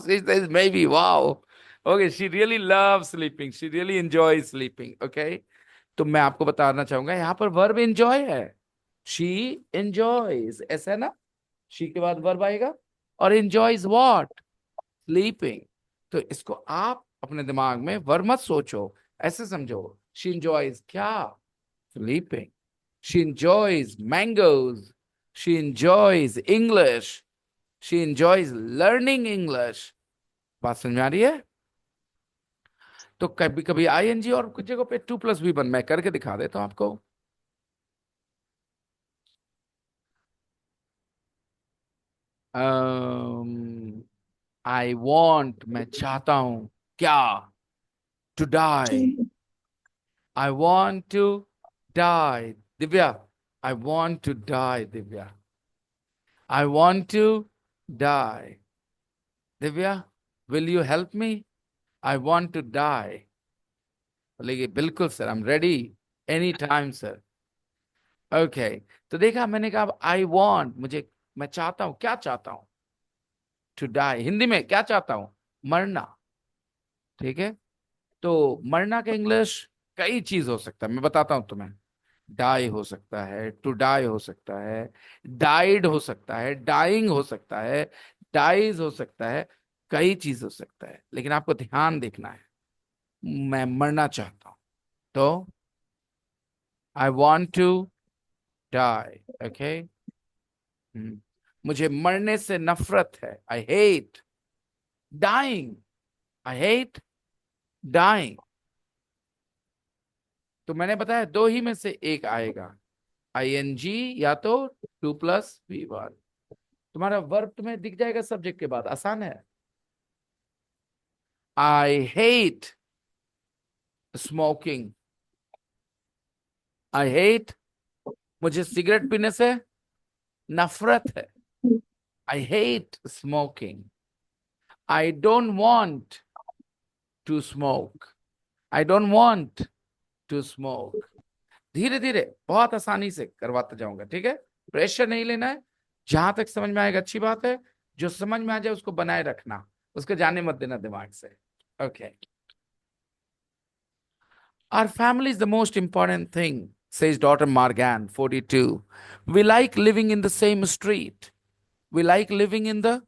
She says maybe. Wow. Okay, she really loves sleeping. She really enjoys sleeping. Okay. तो मैं आपको बताना चाहूंगा यहाँ पर verb enjoy है. She enjoys, ऐसा है ना, शी के बाद वर्ब आएगा, और एंजॉयज व्हाट, स्लीपिंग। तो इसको आप अपने दिमाग में वर्ब मत सोचो, ऐसे समझो, शी एंजॉयज क्या, sleeping, she enjoys mangoes, she enjoys English, she enjoys learning English. बात समझ में आ रही है? तो कभी कभी आईएनजी और कुछ जगह पे 2+V1, मैं करके दिखा देता हूं आपको। आई वॉन्ट, मैं चाहता हूं, क्या, to die, I want to die, Divya, I want to die, Divya, I want to die, Divya, will you help me, I want to die. बोलेगी बिल्कुल sir, I am ready, any time sir. Okay, तो देखा, मैंने कहा आई वॉन्ट, मुझे, मैं चाहता हूं, क्या चाहता हूं, टू डाई, हिंदी में क्या चाहता हूं, मरना। ठीक है, तो मरना का इंग्लिश कई चीज हो सकता है, मैं बताता हूं तुम्हें। डाई हो सकता है, टू डाई हो सकता है, डाइड हो सकता है, डाइंग हो सकता है, डाइज हो सकता है, कई चीज हो सकता है, लेकिन आपको ध्यान देखना है, मैं मरना चाहता हूं, तो I want to die. Okay, मुझे मरने से नफरत है, I hate dying, I hate dying. तो मैंने बताया दो ही में से एक आएगा, आईएनजी या तो 2+V1। तुम्हारा वर्ब तुम्हें दिख जाएगा सब्जेक्ट के बाद, आसान है। I hate smoking, I hate, मुझे सिगरेट पीने से नफरत है, I hate smoking, I don't want to smoke, I don't want to smoke. धीरे धीरे बहुत आसानी से करवाता जाऊंगा, ठीक है, प्रेशर नहीं लेना है, जहां तक समझ में आएगा अच्छी बात है, जो समझ में आ जाए उसको बनाए रखना, उसको जाने मत देना दिमाग से। Okay, our family is the most important thing, says daughter Margan, 42. We like living in the same street. We like living in the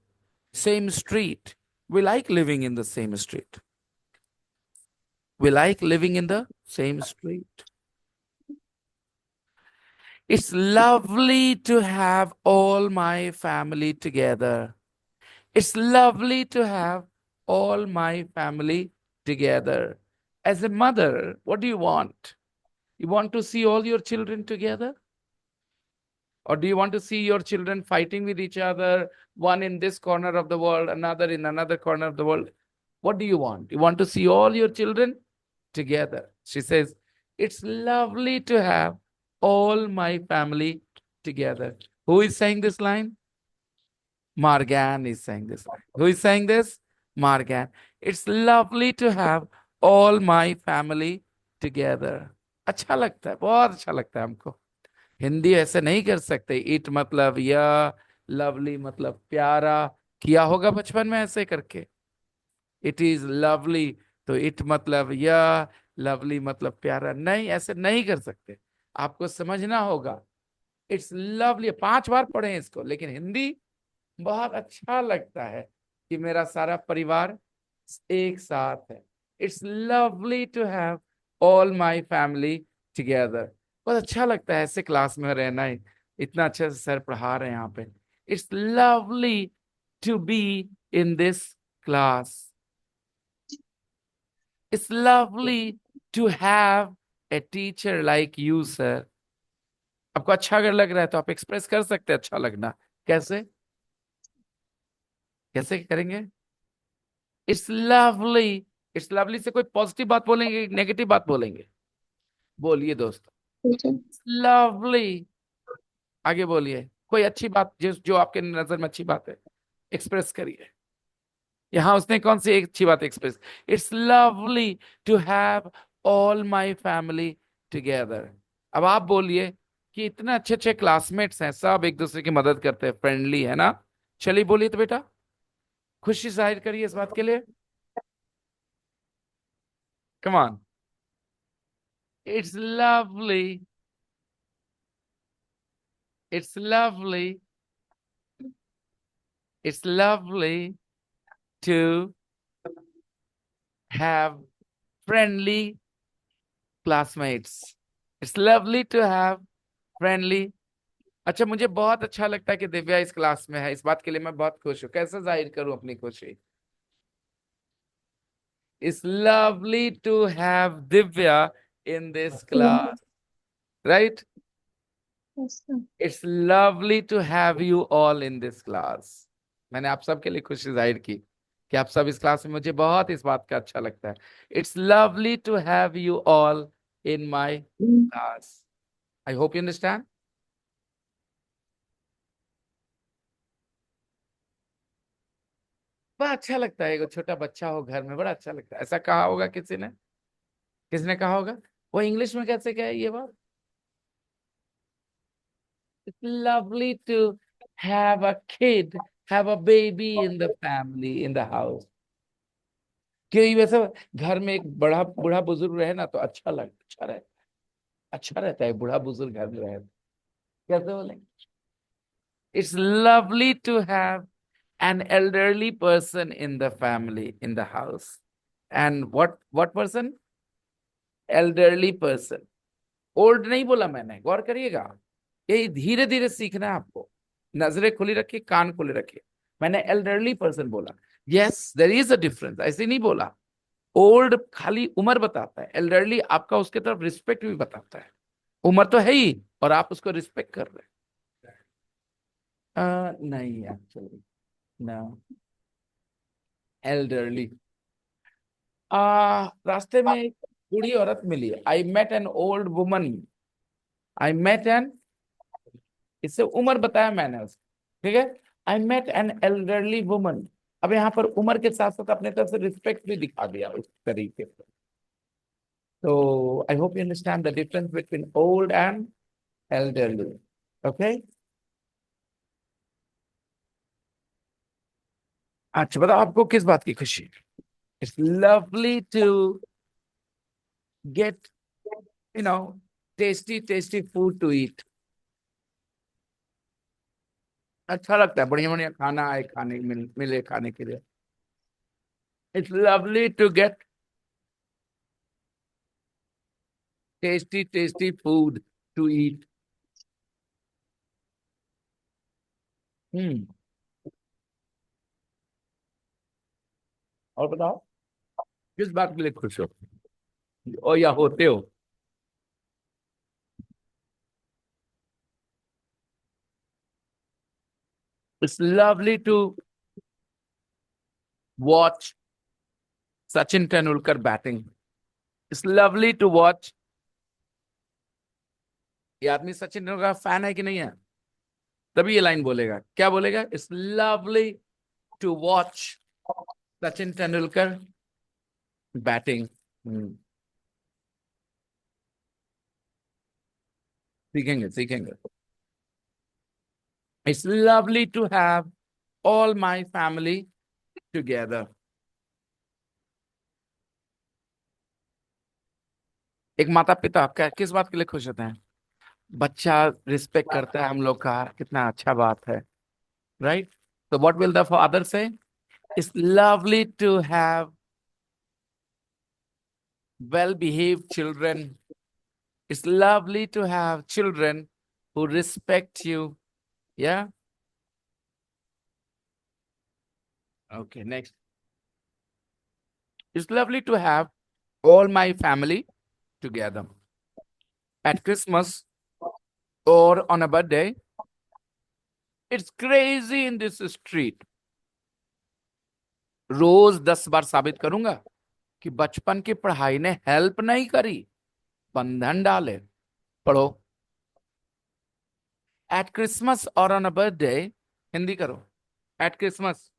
same street. We like living in the same street. We like living in the same street. It's lovely to have all my family together. It's lovely to have all my family together. As a mother, what do you want? You want to see all your children together? Or do you want to see your children fighting with each other, one in this corner of the world, another in another corner of the world? What do you want? You want to see all your children together. She says, it's lovely to have all my family together. Who is saying this line? Margan is saying this line. Who is saying this? Margan. It's lovely to have all my family together. अच्छा लगता है, बहुत अच्छा लगता है हमको। हिंदी ऐसे नहीं कर सकते, इट मतलब या, लवली मतलब प्यारा, किया होगा बचपन में ऐसे करके, इट इज लवली, तो इट मतलब या, लवली मतलब प्यारा, नहीं, ऐसे नहीं कर सकते, आपको समझना होगा। इट्स लवली, 5 बार पढ़े इसको, लेकिन हिंदी बहुत अच्छा लगता है कि मेरा सारा परिवार एक साथ है। It's lovely to have all my family together. बहुत अच्छा लगता है ऐसे क्लास में रहना ही, इतना अच्छे से सर पढ़ा रहे हैं यहाँ पे। It's lovely to be in this class. It's lovely to have a teacher like you sir. आपको अच्छा अगर लग रहा है तो आप एक्सप्रेस कर सकते हैं अच्छा लगना। कैसे, कैसे करेंगे? इट्स लवली, इट्स लवली से कोई पॉजिटिव बात बोलेंगे, नेगेटिव बात बोलेंगे? बोलिए दोस्त, लवली, आगे बोलिए, कोई अच्छी बात जिस जो आपके नजर में अच्छी बात है, एक्सप्रेस करिए। यहां उसने कौन सी एक अच्छी बात express? It's lovely to have all my family together. अब आप बोलिए कि इतने अच्छे अच्छे क्लासमेट्स हैं, सब एक दूसरे की मदद करते हैं, फ्रेंडली है ना। चलिए बोलिए तो बेटा, खुशी जाहिर करिए इस बात के लिए। Come on, it's lovely It's lovely. It's lovely to have friendly classmates. It's lovely to have friendly. अच्छा, मुझे बहुत अच्छा लगता है कि दिव्या इस क्लास में है। इस बात के लिए मैं बहुत खुश हूँ। कैसे जाहिर करूं अपनी खुशी? It's lovely to have Divya in this class, right? Yes, sir. It's lovely to have you all in this class. मैंने आप सबके लिए खुशी जाहिर की कि आप सब इस क्लास में, मुझे बहुत इस बात का अच्छा लगता है। It's lovely to have you all in my class. I hope you understand. बड़ा अच्छा लगता है, एक छोटा बच्चा हो घर में, बड़ा अच्छा लगता है। ऐसा कहा होगा किसी ने? किसने कहा होगा? वो इंग्लिश में कैसे कहे ये बात? It's lovely to have a kid, have a baby in the family, in the house. क्योंकि वैसे घर में एक बड़ा बूढ़ा बुजुर्ग रहे ना तो अच्छा रहता है बूढ़ा बुजुर्ग घर में रहे। कैसे बोले? It's lovely to have an elderly person in the family, in the house. And what person? Elderly person. Old नहीं बोला मैंने, गौर करिएगा। ये धीरे धीरे सीखना है आपको। नजरें खुली रखिए, कान खुले रखिए। मैंने एल्डरली पर्सन बोला। Yes, there is a difference, ऐसे नहीं बोला। ओल्ड खाली उम्र बताता है, एल्डरली आपका उसके तरफ रिस्पेक्ट भी बताता है। उम्र तो है ही और आप उसको रिस्पेक्ट कर रहे हैं। नहीं एक्चुअली, नो। एल्डरली। रास्ते में एक बूढ़ी औरत मिली। I met an old woman. I met an, इससे उम्र बताया मैंने उसको, ठीक है। I met an elderly woman. अब यहाँ पर उम्र के साथ साथ अपने तरफ से रिस्पेक्ट भी दिखा दिया उस तरीके से। तो I hope you understand the difference between old and elderly. Okay, अच्छा बताओ आपको किस बात की खुशी? It's lovely to get, you know, tasty tasty food to eat. अच्छा लगता है, बढ़िया बढ़िया खाना आए, खाने मिले खाने के लिए। It's lovely to get tasty, tasty food to eat. Hmm. और बताओ किस बात के लिए खुश हो और या होते हो? It's lovely to watch Sachin Tendulkar batting. It's lovely to watch। ये आदमी सचिन तेंदुलकर का फैन है कि नहीं है? तभी ये लाइन बोलेगा। क्या बोलेगा? It's lovely to watch Sachin Tendulkar batting। सीखेंगे सीखेंगे। It's lovely to have all my family together। एक माता पिता आपका किस बात के लिए खुश होते हैं? बच्चा रिस्पेक्ट करता है हम लोग का, कितना अच्छा बात है, राइट? तो what will the father say? It's lovely to have well behaved children। It's lovely to have children who respect you। Yeah, okay, next। It's lovely to have all my family together at Christmas or on a birthday। It's crazy in this street। रोज 10 बार साबित करूंगा कि बचपन की पढ़ाई ने help नहीं करी, बंधन डाले। पढ़ो। एट क्रिसमस और ऑन अ बर्थडे। हिंदी करो। एट क्रिसमस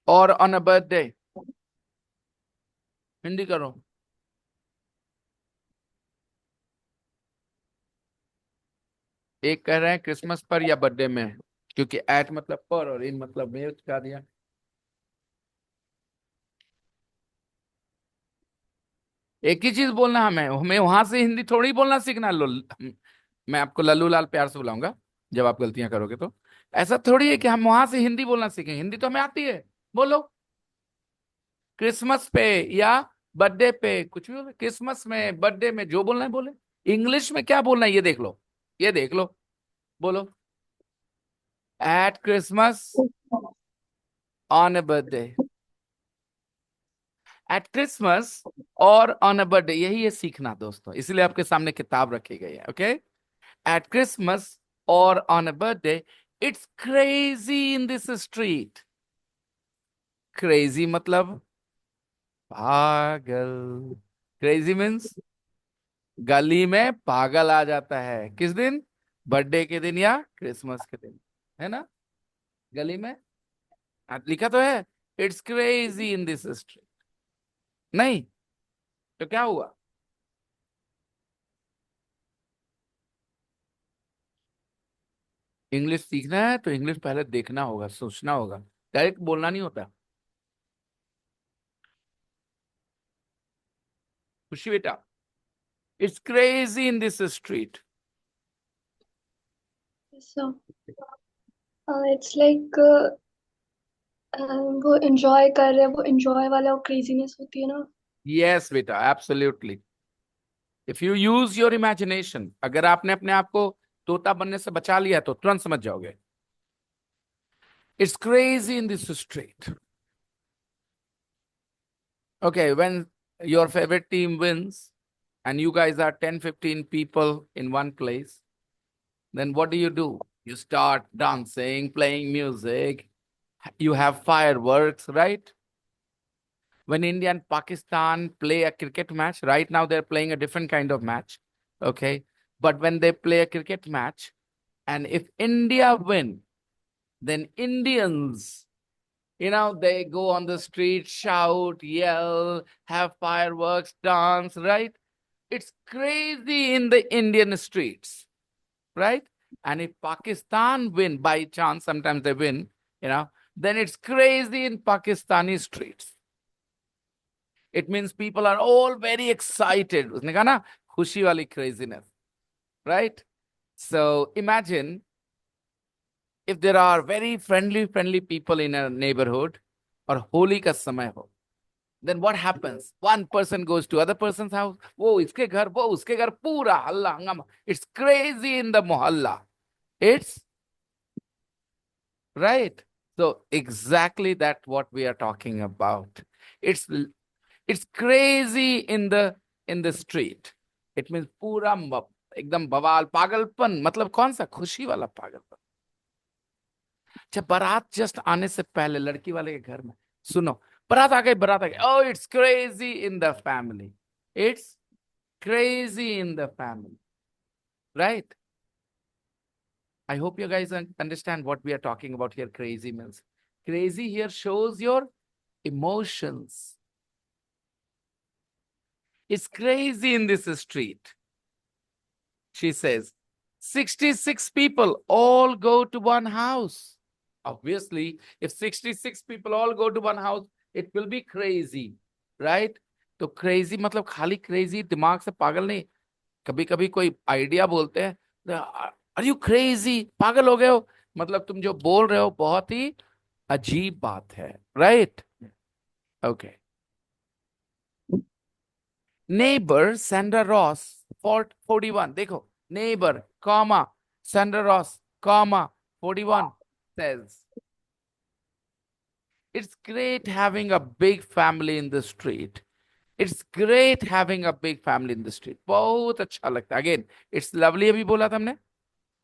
और ऑन अ बर्थडे। हिंदी करो। एक कह रहे हैं क्रिसमस पर या बर्थडे में, क्योंकि एट मतलब पर और इन मतलब में चिपका दिया। एक ही चीज बोलना हमें हमें वहां से हिंदी थोड़ी बोलना सीखना। लो मैं आपको लल्लू लाल प्यार से बुलाऊंगा जब आप गलतियां करोगे तो। ऐसा थोड़ी है कि हम वहां से हिंदी बोलना सीखें, हिंदी तो हमें आती है। बोलो क्रिसमस पे या बर्थडे पे, कुछ भी बोले, क्रिसमस में बर्थडे में जो बोलना है बोले। इंग्लिश में क्या बोलना है ये देख लो, ये देख लो। बोलो eight Christmas, on A birthday. Eight Christmas और ऑन अ बर्थडे, यही है सीखना दोस्तों, इसलिए आपके सामने किताब रखी गई है। ओके, एट क्रिसमस और on a birthday, it's crazy in this street. Crazy मतलब पागल। क्रेजी मीन्स गली में पागल आ जाता है। किस दिन? बर्थडे के दिन या क्रिसमस के दिन, है ना? गली में लिखा तो है it's crazy in this street. नहीं तो क्या हुआ? इंग्लिश सीखना है तो इंग्लिश पहले देखना होगा, सोचना होगा, डायरेक्ट बोलना नहीं होता। खुशी बेटा, it's crazy in this street. So, it's like वो enjoy कर रहे हैं, वो enjoy वाला वो craziness होती है ना। यस बेटा, absolutely. If you use your imagination, अगर आपने अपने आप को तोता बनने से बचा लिया तो तुरंत समझ जाओगे। It's crazy in this street. Okay, when your favorite team wins and you guys are 10, 15 people in one place, then what do? You start dancing, playing music, you have fireworks, right? When India and Pakistan play a cricket match, right now they're playing a different kind of match, okay? But when they play a cricket match, and if India win, then Indians, they go on the street, shout, yell, have fireworks, dance, right? It's crazy in the Indian streets, right? And if Pakistan win by chance, sometimes they win, then it's crazy in Pakistani streets. It means people are all very excited. उसने कहा ना, खुशी वाली craziness, right? So imagine if there are very friendly people in a neighborhood और होली का समय हो, then what happens? One person goes to other person's house, वो इसके घर, वो उसके घर, पूरा हल्ला हंगामा. It's crazy in the mohalla. It's right. So exactly that what we are talking about. It's it's crazy in the street. It means पूरा एकदम बवाल, पागलपन, मतलब कौन सा? खुशी वाला पागलपन। जब बारात जस्ट आने से पहले लड़की वाले के घर में, सुनो, बारात आ गई, बारात आ गई, oh it's crazy in the family, it's crazy in the family, right? I hope you guys understand what we are talking about here. Crazy means, crazy here shows your emotions. It's crazy in this street. She says 66 people all go to one house. Obviously, if 66 people all go to one house, it will be crazy, right? तो crazy मतलब खाली crazy, दिमाग से पागल नहीं। कभी कभी कोई आइडिया बोलते हैं, आर यू क्रेजी, पागल हो गए हो, मतलब तुम जो बोल रहे हो बहुत ही अजीब बात है, right? Okay. Neighbour Sandra Ross 41, देखो, neighbour comma Sandra Ross comma 41 says it's great having a big family in the street. It's great having a big family in the street. बहुत अच्छा लगता है। अगेन इट्स लवली अभी बोला था हमने,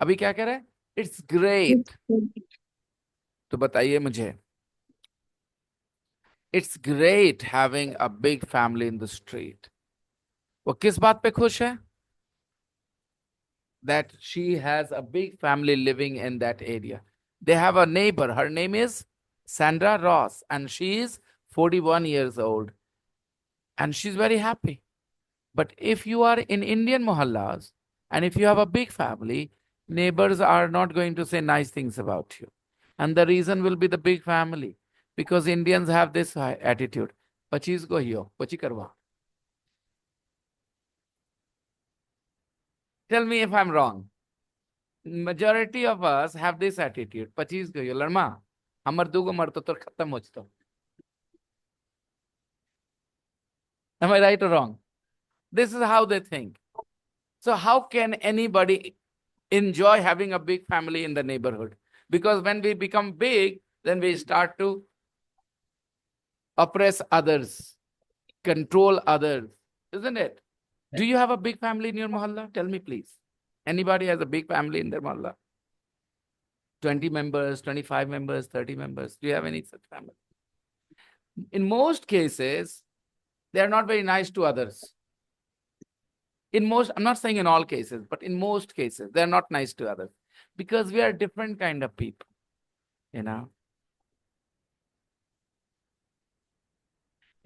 अभी क्या कह रहे हैं? It's great. तो बताइए मुझे, it's great having a big family in the street, वो किस बात पे खुश है? That she has a big family living in that area. They have a neighbour, her name is Sandra Ross and she is 41 years old and she's very happy. But if you are in Indian mohallas and if you have a big family, neighbors are not going to say nice things about you. And the reason will be the big family. Because Indians have this attitude. Pachis go hiyo, pachi karwa. Tell me if I'm wrong. Majority of us have this attitude. 25 गयो लड़मा हमर दूगो मर तो खत्म हो जतो. Am I right or wrong? This is how they think. So how can anybody enjoy having a big family in the neighborhood? Because when we become big, then we start to oppress others, control others, isn't it? Do you have a big family in your mohalla? Tell me, please. Anybody has a big family in their mohalla? 20 members, 25 members, 30 members. Do you have any such family? In most cases, they are not very nice to others. In most, I'm not saying in all cases, but in most cases, they're not nice to others because we are different kind of people, you know.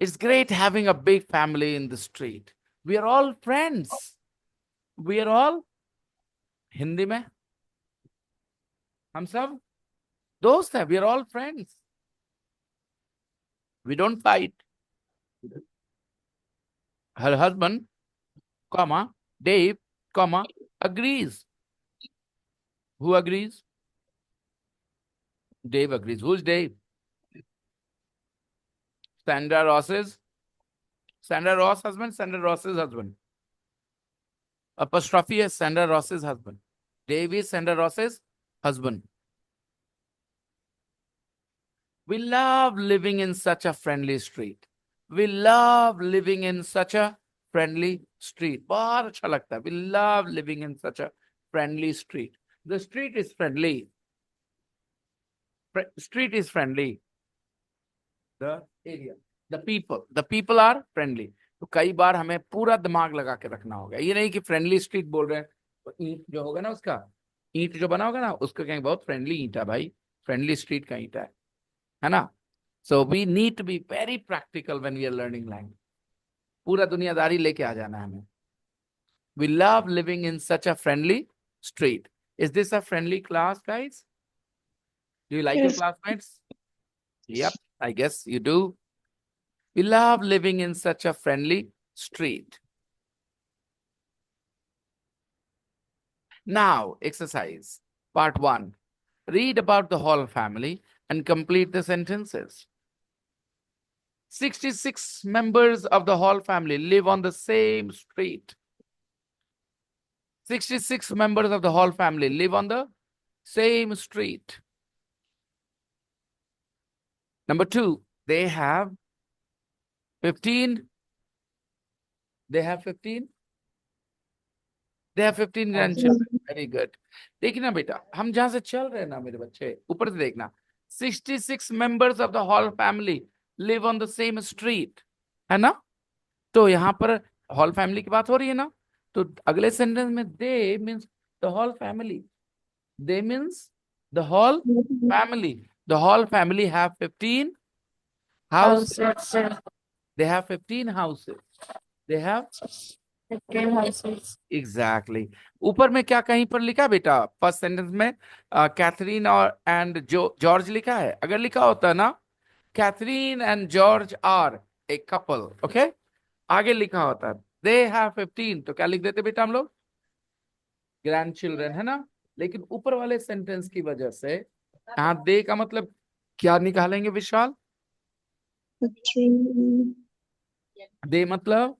It's great having a big family in the street. We are all friends. We are all Hindi में हम सब दोस्त हैं. We are all friends. We don't fight. Her husband, comma, Dave, comma, agrees. Who agrees? Dave agrees. Who's Dave? Sandra Ross's husband, Sandra Ross's husband. Apostrophe is Sandra Ross's husband. Dave is Sandra Ross's husband. We love living in such a friendly street. We love living in such a friendly street. बहुत अच्छा लगता है. We love living in such a friendly street. The street is friendly. Street is friendly. The area, the people are friendly. तो कई बार हमें पूरा दिमाग लगा के रखना होगा. ये नहीं कि फ्रेंडली स्ट्रीट बोल रहे हैं तो ईंट जो होगा ना उसका ईंट जो बना होगा ना उसको कहेंगे बहुत फ्रेंडली ईंट है भाई. फ्रेंडली स्ट्रीट का ईंट है ना. So we need to be very practical when we are learning language. पूरा दुनियादारी लेके आ जाना है हमें. We love living in such a friendly street. Is this a friendly class, guys? Do you like your Yes. classmates? Yep, I guess you do. We love living in such a friendly street. Now, exercise. Part 1. Read about the Hall family and complete the sentences. 66 members of the Hall family live on the same street. 66 members of the Hall family live on the same street. Number 2, they have 15. They have 15. They have 15 grandchildren. Very good. देखिए ना बेटा, हम जहां से चल रहे हैं ना मेरे बच्चे, ऊपर से देखना. 66 members of the Hall family live on the same street. है ना? तो यहाँ पर Hall family की बात हो रही है ना? तो अगले सेंटेंस में they means the Hall family. They means the Hall family. The Hall family have 15 houses. They have 15 houses. They have 15 houses. Exactly. ऊपर में क्या कहीं पर लिखा बेटा? फर्स्ट सेंटेंस में कैथरीन और एंड जॉर्ज लिखा है. अगर लिखा होता ना Catherine and George are a couple, okay, आगे लिखा होता दे हैव 15, तो क्या लिख देते बेटा हम लोग? ग्रैंड चिल्ड्रन, है ना. लेकिन ऊपर वाले सेंटेंस की वजह से यहाँ दे का मतलब क्या निकालेंगे विशाल? दे मतलब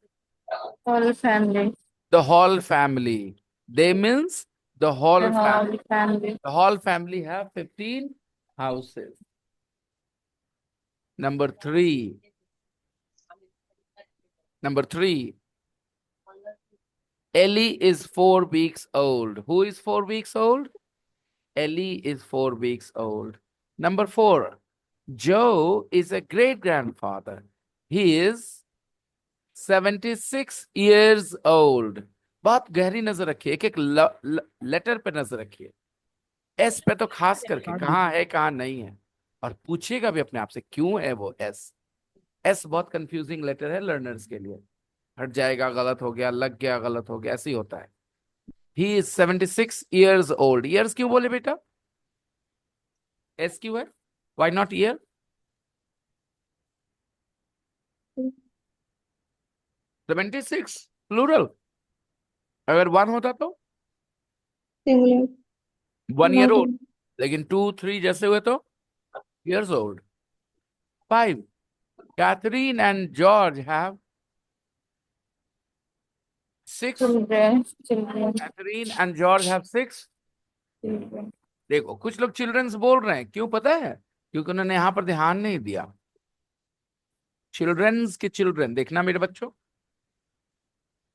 Whole family. the whole family. They means the whole The family. whole family. The whole family have 15 houses. Number 3. Number 3. Ellie is 4 weeks old. Who is 4 weeks old? Ellie is 4 weeks old. Number 4. Joe is a great grandfather. He is 76 years old. बहुत गहरी नजर रखिए. एक एक letter पे नजर रखिए. S पे तो खास करके कहाँ है कहाँ नहीं है, और पूछिएगा भी अपने आप से क्यों है वो एस. एस बहुत कंफ्यूजिंग लेटर है लर्नर्स के लिए. हट जाएगा, गलत हो गया, लग गया, गलत हो गया, ऐसे ही होता है. He is 76 years old. Years क्यों बोले बेटा? एस क्यों है? Why not year? Seventy six plural. अगर 1 होता तो सिंगुलर। 1 year old. नॉट लेकिन 2 3 जैसे हुए तो years old. 5. Catherine and George have 6. Children. Children. Catherine and George have 6. Children. देखो कुछ लोग चिल्ड्रंस बोल रहे हैं, क्यों पता है? क्योंकि उन्होंने यहां पर ध्यान नहीं दिया। चिल्ड्रंस के चिल्ड्रन, देखना मेरे बच्चों,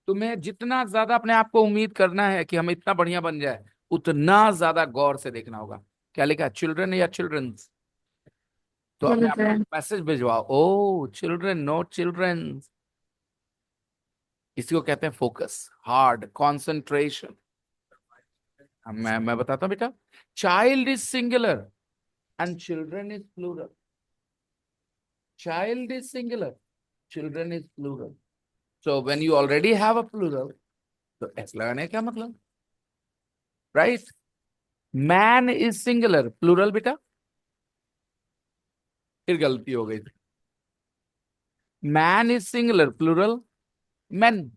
तुम्हें जितना ज्यादा अपने आप को उम्मीद करना है कि हम इतना बढ़िया बन जाए, उतना ज्यादा गौर से देखना होगा। क्या लिखा है, चिल्ड्रन या चिल्ड्रंस? तो अपने आप को Children. मैसेज भिजवाओ, ओ चिल्ड्रन नोट चिल्ड्रंस। इसी को कहते हैं फोकस, हार्ड कॉन्सेंट्रेशन। मैं बताता हूँ बेटा, child is singular and children is plural. Child is singular, children is plural. So when you already have a plural, तो एस लगाने का क्या मतलब, right? Man is singular, plural बेटा, फिर गलती हो गई। Man is singular, plural men.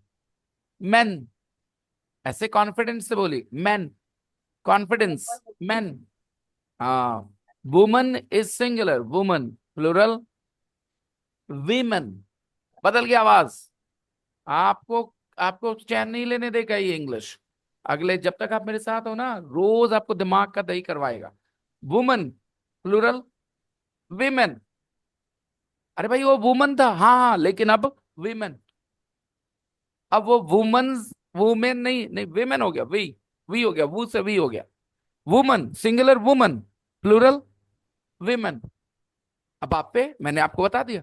Men, ऐसे कॉन्फिडेंस से बोली, मेन, कॉन्फिडेंस, मेन। हाँ, woman is singular, woman, plural women. बदल गया आवाज। आपको आपको चैन नहीं लेने देगा ये इंग्लिश। अगले जब तक आप मेरे साथ हो ना, रोज आपको दिमाग का दही करवाएगा। Woman plural women. अरे भाई वो वुमन था, हाँ हाँ, लेकिन अब वीमेन। अब वो वुमन, वुमेन नहीं, नहीं वीमेन हो गया, वी हो गया, वू से वी हो गया। Woman singular, woman plural women. अब आप पे मैंने आपको बता दिया।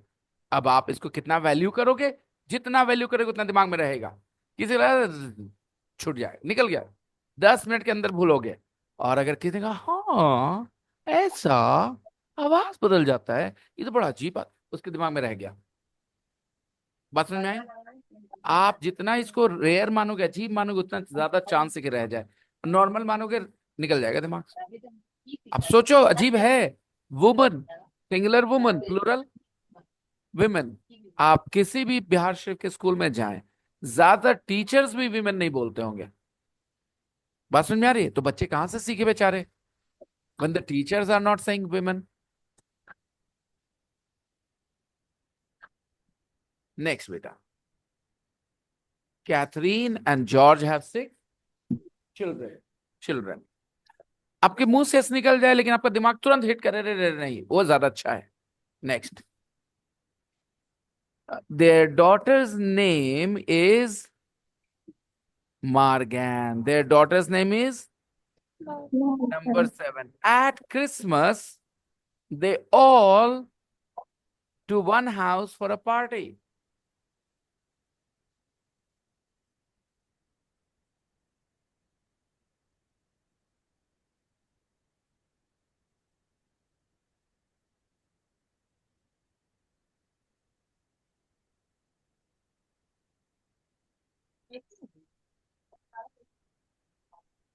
अब आप इसको कितना वैल्यू करोगे, जितना वैल्यू करोगे उतना दिमाग में रहेगा। किसी का छूट जाए, निकल गया, 10 मिनट के अंदर भूलोगे। और अगर किसी का हाँ ऐसा, आवाज बदल जाता है, ये तो बड़ा अजीब बात, उसके दिमाग में रह गया। बात समझ में आई? आप जितना इसको रेयर मानोगे, अजीब मानोगे, उतना ज्यादा चांस है कि रह जाए। नॉर्मल मानोगे, निकल जाएगा दिमाग से। अब सोचो, अजीब है, woman singular, woman plural women. आप किसी भी बिहार शरीफ के स्कूल में जाएं, ज्यादा टीचर्स भी विमेन नहीं बोलते होंगे। बात समझ में आ रही है? तो बच्चे कहां से सीखे बेचारे, when the teachers are not saying women. Next बेटा, Catherine and George have 6 children. Children. आपके मुंह से ऐसे निकल जाए, लेकिन आपका दिमाग तुरंत हिट करे, रे नहीं, वो ज्यादा अच्छा है। Next, their daughter's name is Margan. Their daughter's name is number 7. At Christmas, they all to one house for a party.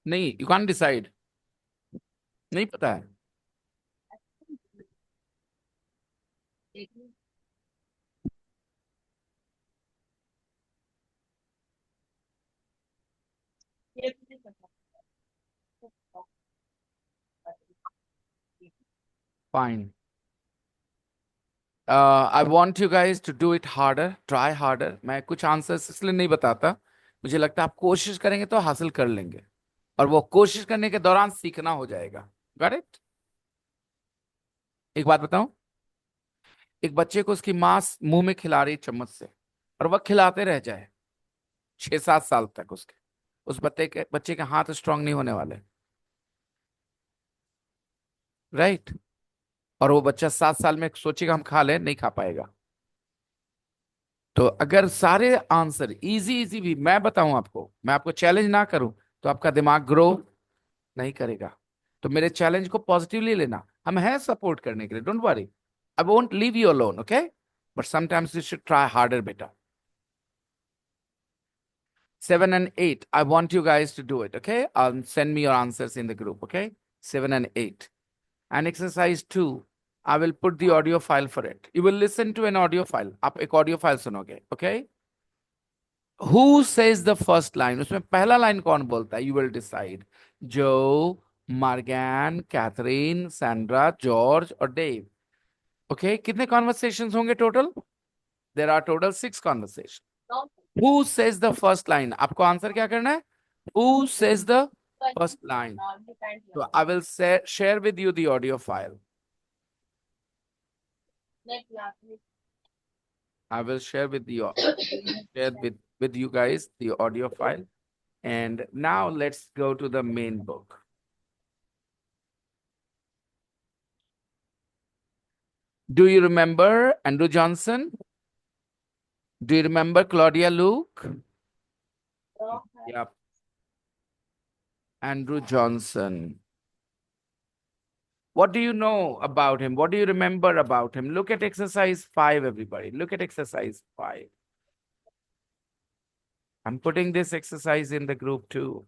नहीं, you can't decide. नहीं पता है। Fine. I want you guys to do it harder, try harder. मैं कुछ answers इसलिए नहीं बताता, मुझे लगता है आप कोशिश करेंगे तो हासिल कर लेंगे, और वो कोशिश करने के दौरान सीखना हो जाएगा। Got it? एक बात बताऊं, एक बच्चे को उसकी माँ मुंह में खिला रही चम्मच से, और वह खिलाते रह जाए 6 7 साल तक, उस बच्चे के हाथ स्ट्रांग नहीं होने वाले, राइट? और वो बच्चा 7 साल में सोचेगा हम खा लें, नहीं खा पाएगा। तो अगर सारे आंसर इजी इजी भी मैं बताऊं आपको, मैं आपको चैलेंज ना करूं, तो आपका दिमाग ग्रो नहीं करेगा। तो मेरे चैलेंज को पॉजिटिवली लेना, हम हैं सपोर्ट करने के लिए, don't worry, I won't leave you alone, okay? But sometimes you should try harder बेटा। 7 and 8, I want you guys to do it, okay? Send me your answers in the group, okay? 7 and 8. And exercise 2, I will put the audio file for it. You will listen to an audio file. आप एक audio file सुनोगे, okay? Who says the first line? उसमें पहला line कौन बोलता है? You will decide. Joe, Morgan, Catherine, Sandra, George और Dave. Okay, कितने conversations होंगे total? There are total 6 conversations. Who says the first line? आपको आंसर क्या करना है? Who says the first line? So I will share with you the audio file. I will share with you with you guys the audio file. And now let's go to the main book. Do you remember Andrew Johnson? Do you remember Claudia Luke? Yep. Andrew Johnson. What do you know about him? What do you remember about him? Look at exercise 5, everybody. Look at exercise 5. I'm putting this exercise in the group too.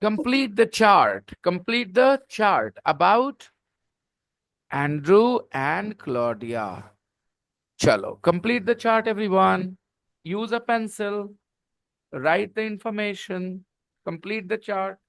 Complete the chart. Complete the chart about Andrew and Claudia. Chalo. Complete the chart, everyone. Use a pencil. Write the information. Complete the chart.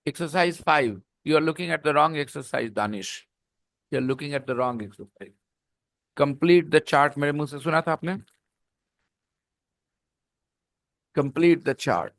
Exercise 5. You are looking at the wrong exercise, Danish. You are looking at the wrong exercise. Complete the chart. मेरे मुंह से सुना था आपने? Complete the chart.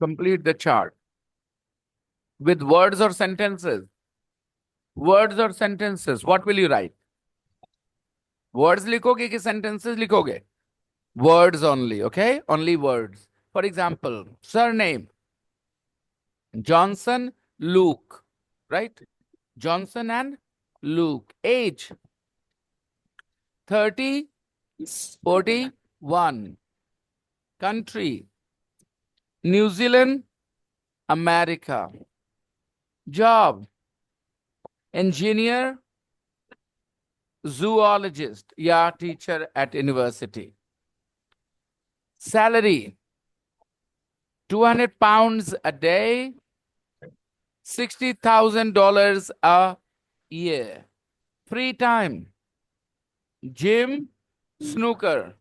Complete the chart. With words or sentences? Words or sentences. What will you write? Words लिखोगे कि sentences लिखोगे? Words only, okay? Only words. For example, surname. Johnson, Luke, right? Johnson and Luke. Age. 30, 41. Country. New Zealand, America. Job. Engineer, zoologist, yeah, teacher at university. Salary, 200 pounds a day, $60,000 a year. Free time, gym, snooker,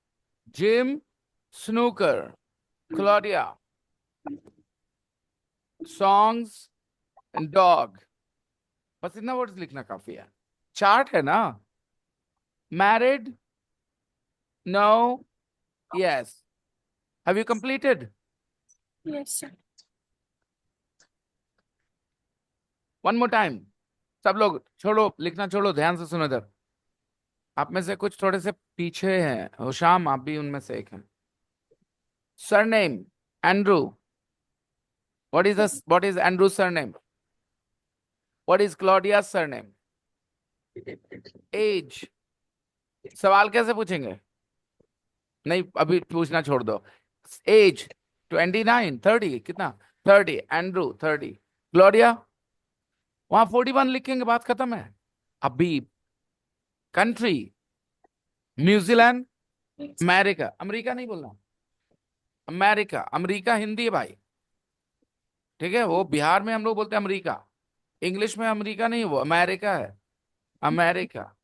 gym, snooker. Claudia, songs and dog. बस इतना words लिखना काफी है. Chart है ना? Married? No? Yes. Have you completed? Yes, sir. One more time. सब लोग छोड़ो, लिखना छोड़ो, ध्यान से सुनो इधर. आप में से कुछ थोड़े से पीछे हैं. होशाम, आप भी उनमें से एक हैं. Surname, Andrew. What is Andrew's surname? What is Claudia's surname? Age. सवाल कैसे पूछेंगे? नहीं, अभी पूछना छोड़ दो. Age 29, 30, कितना? 30. Andrew 30. Claudia? वहां 41 लिखेंगे, बात खत्म है. अभी Country. New Zealand, America, America नहीं बोलना, अमेरिका, अमेरिका हिंदी है भाई, ठीक है। वो बिहार में हम लोग बोलते हैं अमेरिका, इंग्लिश में अमेरिका नहीं, वो अमेरिका है, अमेरिका।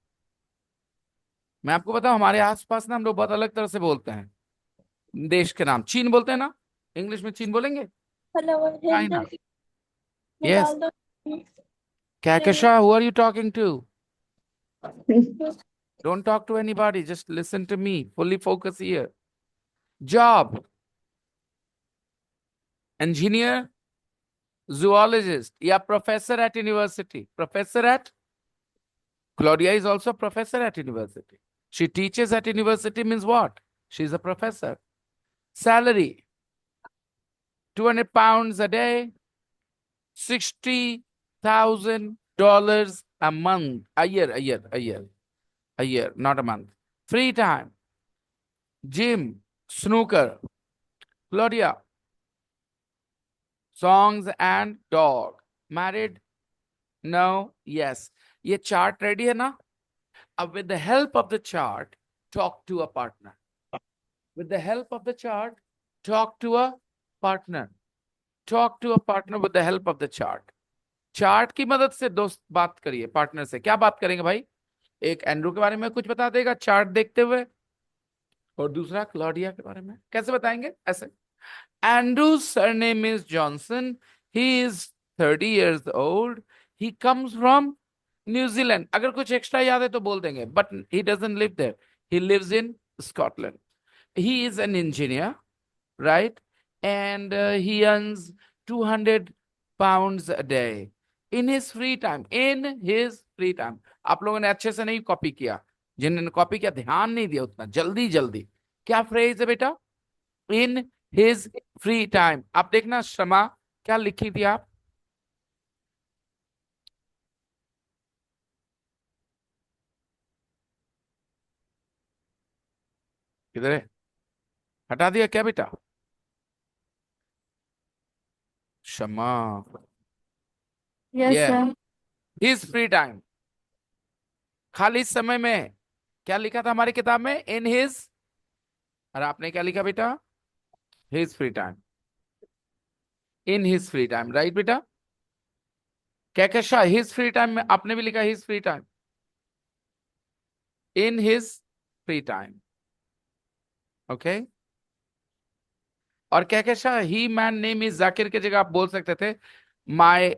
मैं आपको बताऊं, हमारे आसपास ना हम लोग बहुत अलग तरह से बोलते हैं देश के नाम। चीन बोलते हैं ना, इंग्लिश में चीन बोलेंगे, हेलो चाइना। यस, निकाल दो। Kakasha, who are you talking to? Don't talk to anybody, just listen to me, fully focus here. Job, engineer, zoologist, yeah, professor at university. Professor at, Claudia is also a professor at university. She teaches at university means what? She's a professor. Salary, 200 pounds a day, $60,000 a month, a year, not a month. Free time, gym, snooker. Claudia, songs and dog. Married? No? Yes. ये chart ready है ना? अब with the help of the chart, talk to a partner. With the help of the chart, talk to a partner. Talk to a partner with the help of the chart. Chart की मदद से दोस्त बात करिए partner से। क्या बात करेंगे भाई? एक एंड्रू के बारे में कुछ बता देगा चार्ट देखते हुए, और दूसरा क्लॉडिया के बारे में। कैसे बताएंगे? ऐसे, Andrew's surname is Johnson. He is 30 years old. He comes from New Zealand. अगर कुछ एक्स्ट्रा याद है तो बोल देंगे, but he doesn't live there. He lives in Scotland. He is an engineer, right? And he earns 200 pounds a day in his free time. In his free time. आप लोगों ने अच्छे से नहीं कॉपी किया, जिन्होंने कॉपी किया ध्यान नहीं दिया उतना, जल्दी जल्दी। क्या फ्रेज है बेटा? इन हिज फ्री टाइम। आप देखना शमा क्या लिखी थी आप? किधर है? हटा दिया क्या बेटा? Shama, yes sir. His free time, खाली समय में। क्या लिखा था हमारी किताब में? In his. और आपने क्या लिखा बेटा? His free time, in his free time, right बेटा? क्या क्या हिज फ्री टाइम में आपने भी लिखा his free time, in his free time, okay. और क्या क्या he man name is Zakir की जगह आप बोल सकते थे my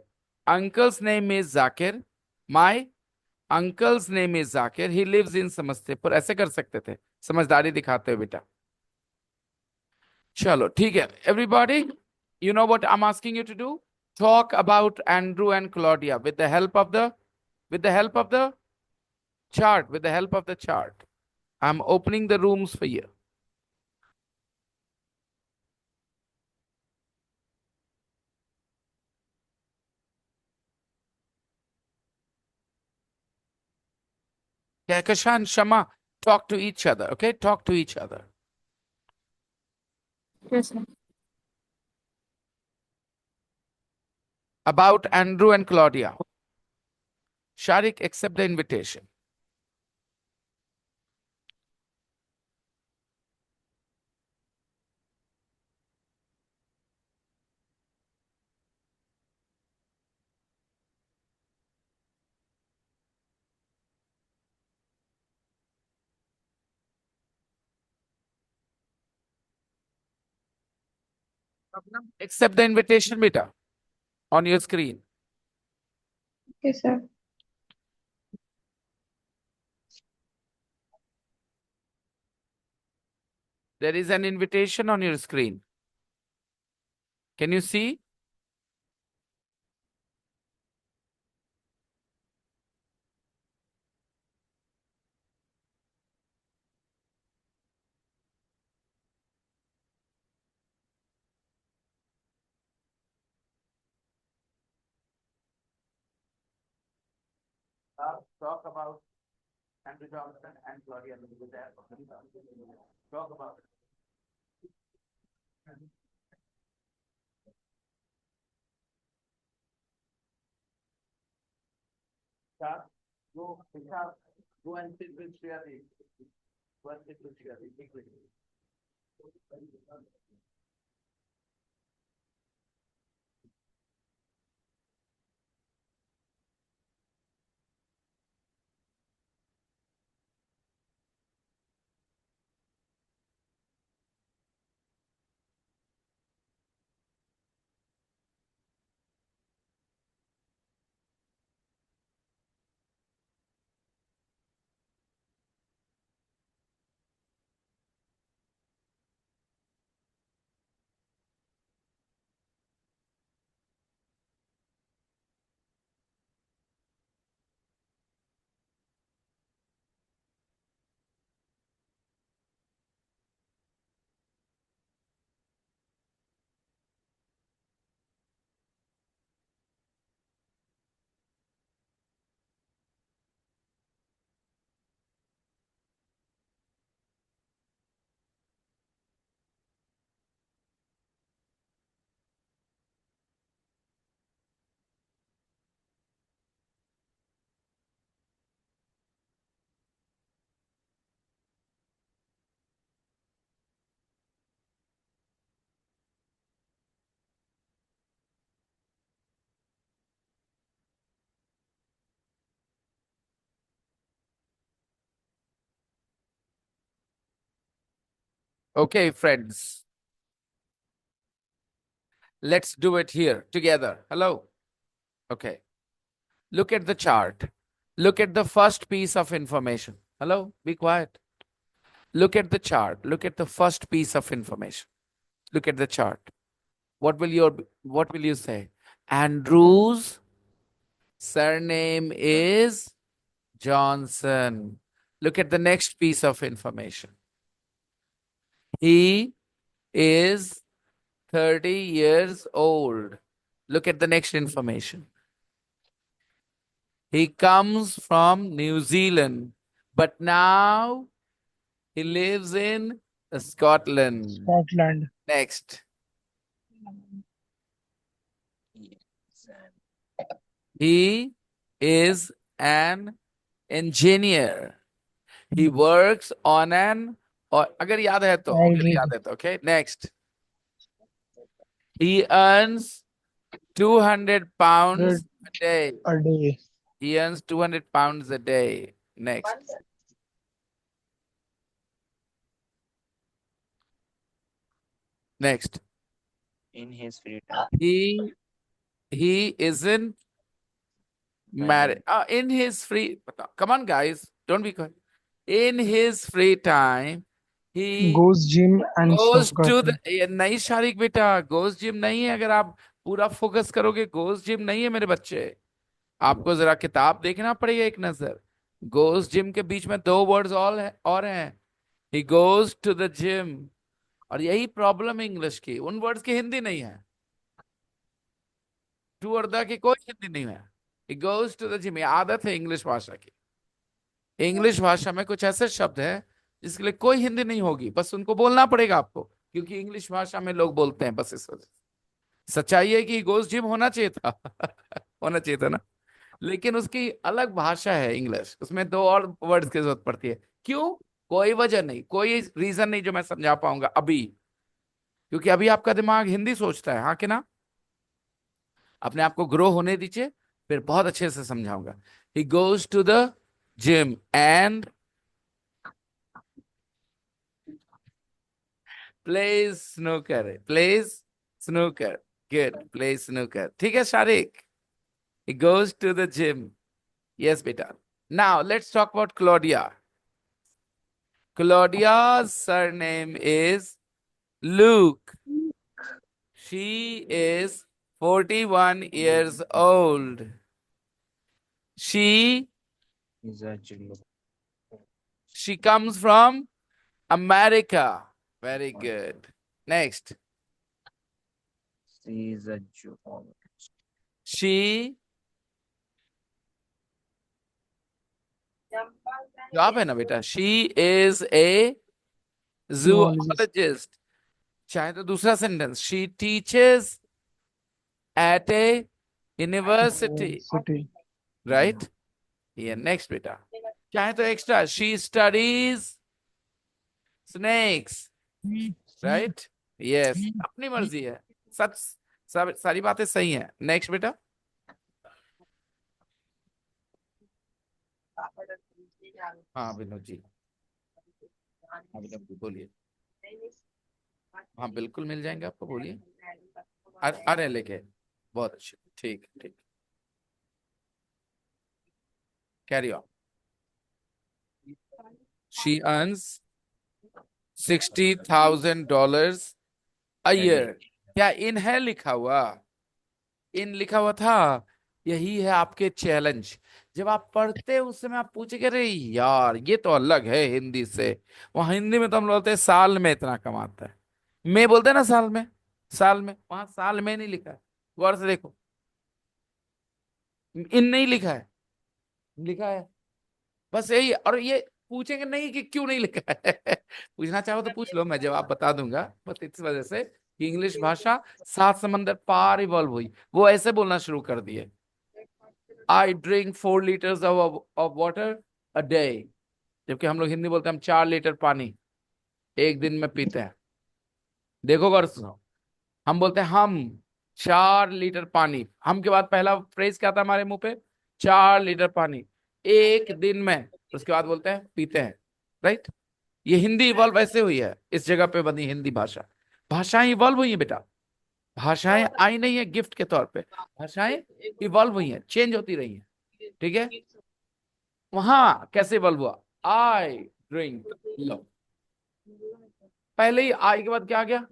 uncle's name is Zakir, my uncle's name is Zakir, he lives in Samastipur. ऐसे कर सकते थे समझदारी दिखाते हुए बेटा। चलो ठीक है everybody, you know what I'm asking you to do? Talk about Andrew and Claudia with the help of the chart, with the help of the chart. I'm opening the rooms for you. Kehkashan and Shama, talk to each other, okay? Talk to each other. Yes sir. About Andrew and Claudia. Sharik, accept the invitation. Accept the invitation, beta, on your screen. Okay, sir. There is an invitation on your screen. Can you see? Talk about Andrew Johnson and Claudia. Talk about it. Go, Go and sit with Shriyati. Go and sit with Shriyati. Take it. Okay, friends. Let's do it here together. Hello. Okay. Look at the chart. Look at the first piece of information. Hello. Be quiet. Look at the chart. Look at the first piece of information. Look at the chart. What will you say? Andrew's surname is Johnson. Look at the next piece of information. He is 30 years old. Look at the next information. He comes from New Zealand, but now he lives in Scotland. Scotland. Next. He is an engineer. He works on an और अगर याद है तो All अगर right. याद है तो okay next. He earns 200 pounds a day. A day. He earns 200 pounds a day. Next. Next. In his free time. He isn't married. In his free, come on guys, don't be quiet. In his free time, he Goes gym and goes soccer. to the ये नहीं शारिक बेटा goes gym नहीं है अगर आप पूरा focus करोगे goes gym नहीं है मेरे बच्चे आपको जरा किताब देखना पड़ेगा एक नजर गोज जिम के बीच में दो वर्ड्स और हैं he goes to the gym और यही प्रॉब्लम है इंग्लिश की उन वर्ड्स की हिंदी नहीं है टू और द की कोई हिंदी नहीं है he goes to the gym ये आदत है इंग्लिश भाषा की इंग्लिश भाषा में कुछ ऐसे शब्द है जिसके लिए कोई हिंदी नहीं होगी बस उनको बोलना पड़ेगा आपको क्योंकि इंग्लिश भाषा में लोग बोलते हैं बस इस वजह से सच्चाई है कि गोज जिम होना चाहिए था होना चाहिए था ना लेकिन उसकी अलग भाषा है इंग्लिश उसमें दो और वर्ड्स की जरूरत पड़ती है क्यों कोई वजह नहीं कोई रीजन नहीं जो मैं समझा पाऊंगा अभी क्योंकि अभी आपका दिमाग हिंदी सोचता है हाँ कि ना अपने आप को ग्रो होने दीजिए फिर बहुत अच्छे से समझाऊंगा he goes to the gym and plays snooker good plays snooker ठीक है Shariq he goes to the gym yes beta now let's talk about Claudia's surname is Luke she is 41 years old she He's a Jillo. she comes from America very good next She is a Jew. she जवाब है ना बेटा she is a zoologist चाहे तो दूसरा sentence she teaches at a university City. Right ये next बेटा चाहे तो extra, she studies snakes, right? Yes, अपनी मर्जी है। सब सब सारी बातें सही हैं। नेक्स्ट बेटा। हाँ विनोद जी, हाँ विनोद जी बोलिए। हाँ बिल्कुल मिल जाएंगे आपको, बोलिए। अरे लेके, बहुत अच्छे, ठीक ठीक, carry on. She earns $60,000 a year। क्या इन है लिखा हुआ? इन लिखा हुआ था। यही है आपके चैलेंज। जब आप पढ़ते हैं उस समय आप पूछे, अरे यार ये तो अलग है हिंदी से। वहां हिंदी में तो हम लोग बोलते हैं साल में इतना कमाता है, मैं बोलते हैं ना साल में, साल में, वहां साल में नहीं लिखा है। गौर से देखो, इन नहीं लिखा है, लिखा है बस यही। और ये पूछेंगे नहीं कि क्यों नहीं लिखा है पूछना चाहो तो पूछ लो, मैं जवाब बता दूंगा। बस इस वजह से कि इंग्लिश भाषा सात समंदर पार इवॉल्व हुई, वो ऐसे बोलना शुरू कर दिए, I drink 4 liters of water a day. जबकि हम लोग हिंदी बोलते हैं हम 4 लीटर पानी एक दिन में पीते हैं। देखो गौर से सुनो, हम बोलते हैं हम 4 लीटर पानी, हम के बाद पहला फ्रेज क्या था हमारे मुंह पे? 4 लीटर पानी एक दिन में। उसके बाद बोलते हैं पीते हैं, राइट? ये हिंदी इवॉल्व ऐसे हुई है, इस जगह पे बनी हिंदी भाषा। भाषाएं इवॉल्व हुई है बेटा, भाषाएं आई नहीं है गिफ्ट के तौर पे, भाषाएं इवॉल्व हुई हैं, चेंज होती रही हैं, ठीक है? वहां कैसे इवॉल्व हुआ? आई ड्रिंक, लो, पहले ही आई के बाद क्या आ गया?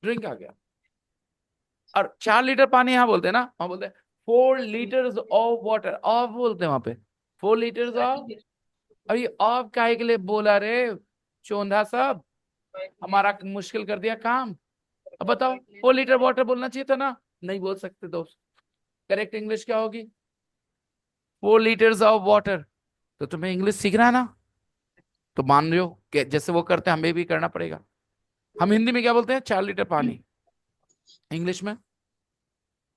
ड्रिंक आ गया। और 4 लीटर पानी यहाँ बोलते हैं ना, वहां बोलते हैं 4 liters ऑफ वाटर, ऑफ बोलते हैं वहां पे, 4 liters ऑफ। अभी ऑफ काहे के लिए बोला रे चोंधा साहब, हमारा मुश्किल कर दिया काम। अब बताओ, 4 लीटर वाटर बोलना चाहिए था ना? नहीं बोल सकते दोस्त। करेक्ट इंग्लिश क्या होगी? 4 liters ऑफ वाटर। तो तुम्हें इंग्लिश सीखना है ना, तो मान लो कि जैसे वो करते हैं हमें भी करना पड़ेगा। हम हिंदी में क्या बोलते हैं? 4 लीटर पानी। इंग्लिश में,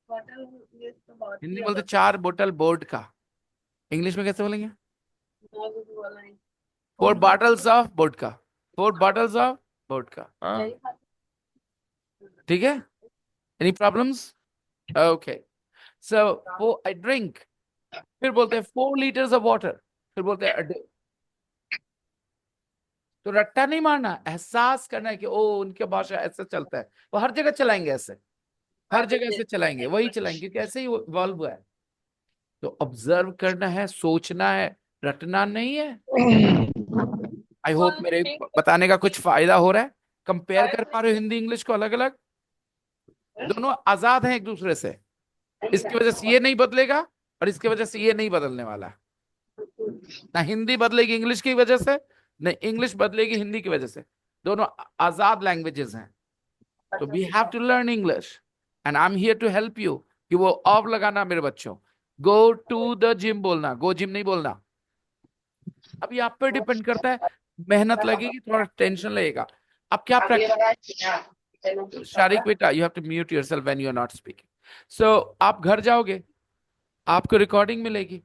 हिंदी में बोलते हैं 4 बोतल बोर्ड का। इंग्लिश में कैसे बोलेंगे? 4 bottles ऑफ बोर्ड का, 4 bottles ऑफ बोर्ड का। हाँ, ठीक है। Any problems? ओके, सो वो आई ड्रिंक, फिर बोलते हैं 4 liters ऑफ वाटर, फिर बोलते हैं a day। तो रट्टा नहीं मारना, एहसास करना है कि ओ उनके भाषा ऐसे चलता है, वो हर जगह चलाएंगे ऐसे, हर जगह ऐसे चलाएंगे, वही चलाएंगे क्योंकि ऐसे ही इवॉल्व हुआ है। तो ऑब्जर्व करना है, सोचना है, रटना नहीं है। आई होप मेरे बताने का कुछ फायदा हो रहा है। कंपेयर कर पा रहे हो हिंदी इंग्लिश को अलग अलग, दोनों आजाद हैं एक दूसरे से। इसकी वजह से ये नहीं बदलेगा और इसकी वजह से ये नहीं बदलने वाला। ना हिंदी बदलेगी इंग्लिश की वजह से, न इंग्लिश बदलेगी हिंदी की वजह से। दोनों आजाद लैंग्वेजेस हैं। तो we have to learn English and I am here to help you. कि वो ऑफ लगाना मेरे बच्चों, गो टू द जिम बोलना, गो जिम नहीं बोलना। अभी आप पे डिपेंड करता है, मेहनत लगेगी, थोड़ा टेंशन लगेगा। अब क्या प्रैक्टिस? शारिक बेटा, you have to mute yourself when you are not speaking. So आप घर जाओगे, आपको रिकॉर्डिंग मिलेगी।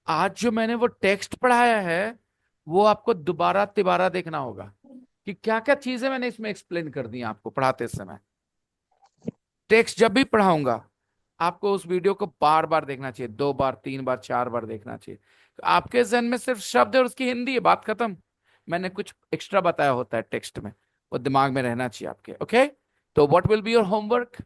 आज जो मैंने वो टेक्स्ट पढ़ाया है वो आपको दोबारा तिबारा देखना होगा कि क्या क्या चीजें मैंने इसमें एक्सप्लेन कर दी आपको पढ़ाते समय। टेक्स्ट जब भी पढ़ाऊंगा आपको उस वीडियो को बार बार देखना चाहिए, 2 बार 3 बार 4 बार देखना चाहिए। तो आपके जहन में सिर्फ शब्द है और उसकी हिंदी है, बात खत्म। मैंने कुछ एक्स्ट्रा बताया होता है टेक्स्ट में, वो दिमाग में रहना चाहिए आपके। ओके, तो what will be your homework?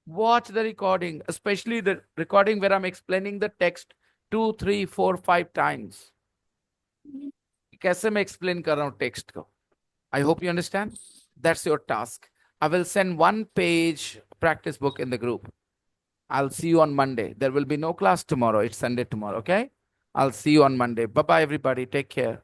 Watch the recording, especially the recording where I'm explaining the text 2, 3, 4, 5 times. कैसे मैं explain कर रहा हूँ text को? I hope you understand. That's your task. I will send 1 page practice book in the group. I'll see you on Monday. There will be no class tomorrow. It's Sunday tomorrow. Okay? I'll see you on Monday. Bye bye, everybody. Take care.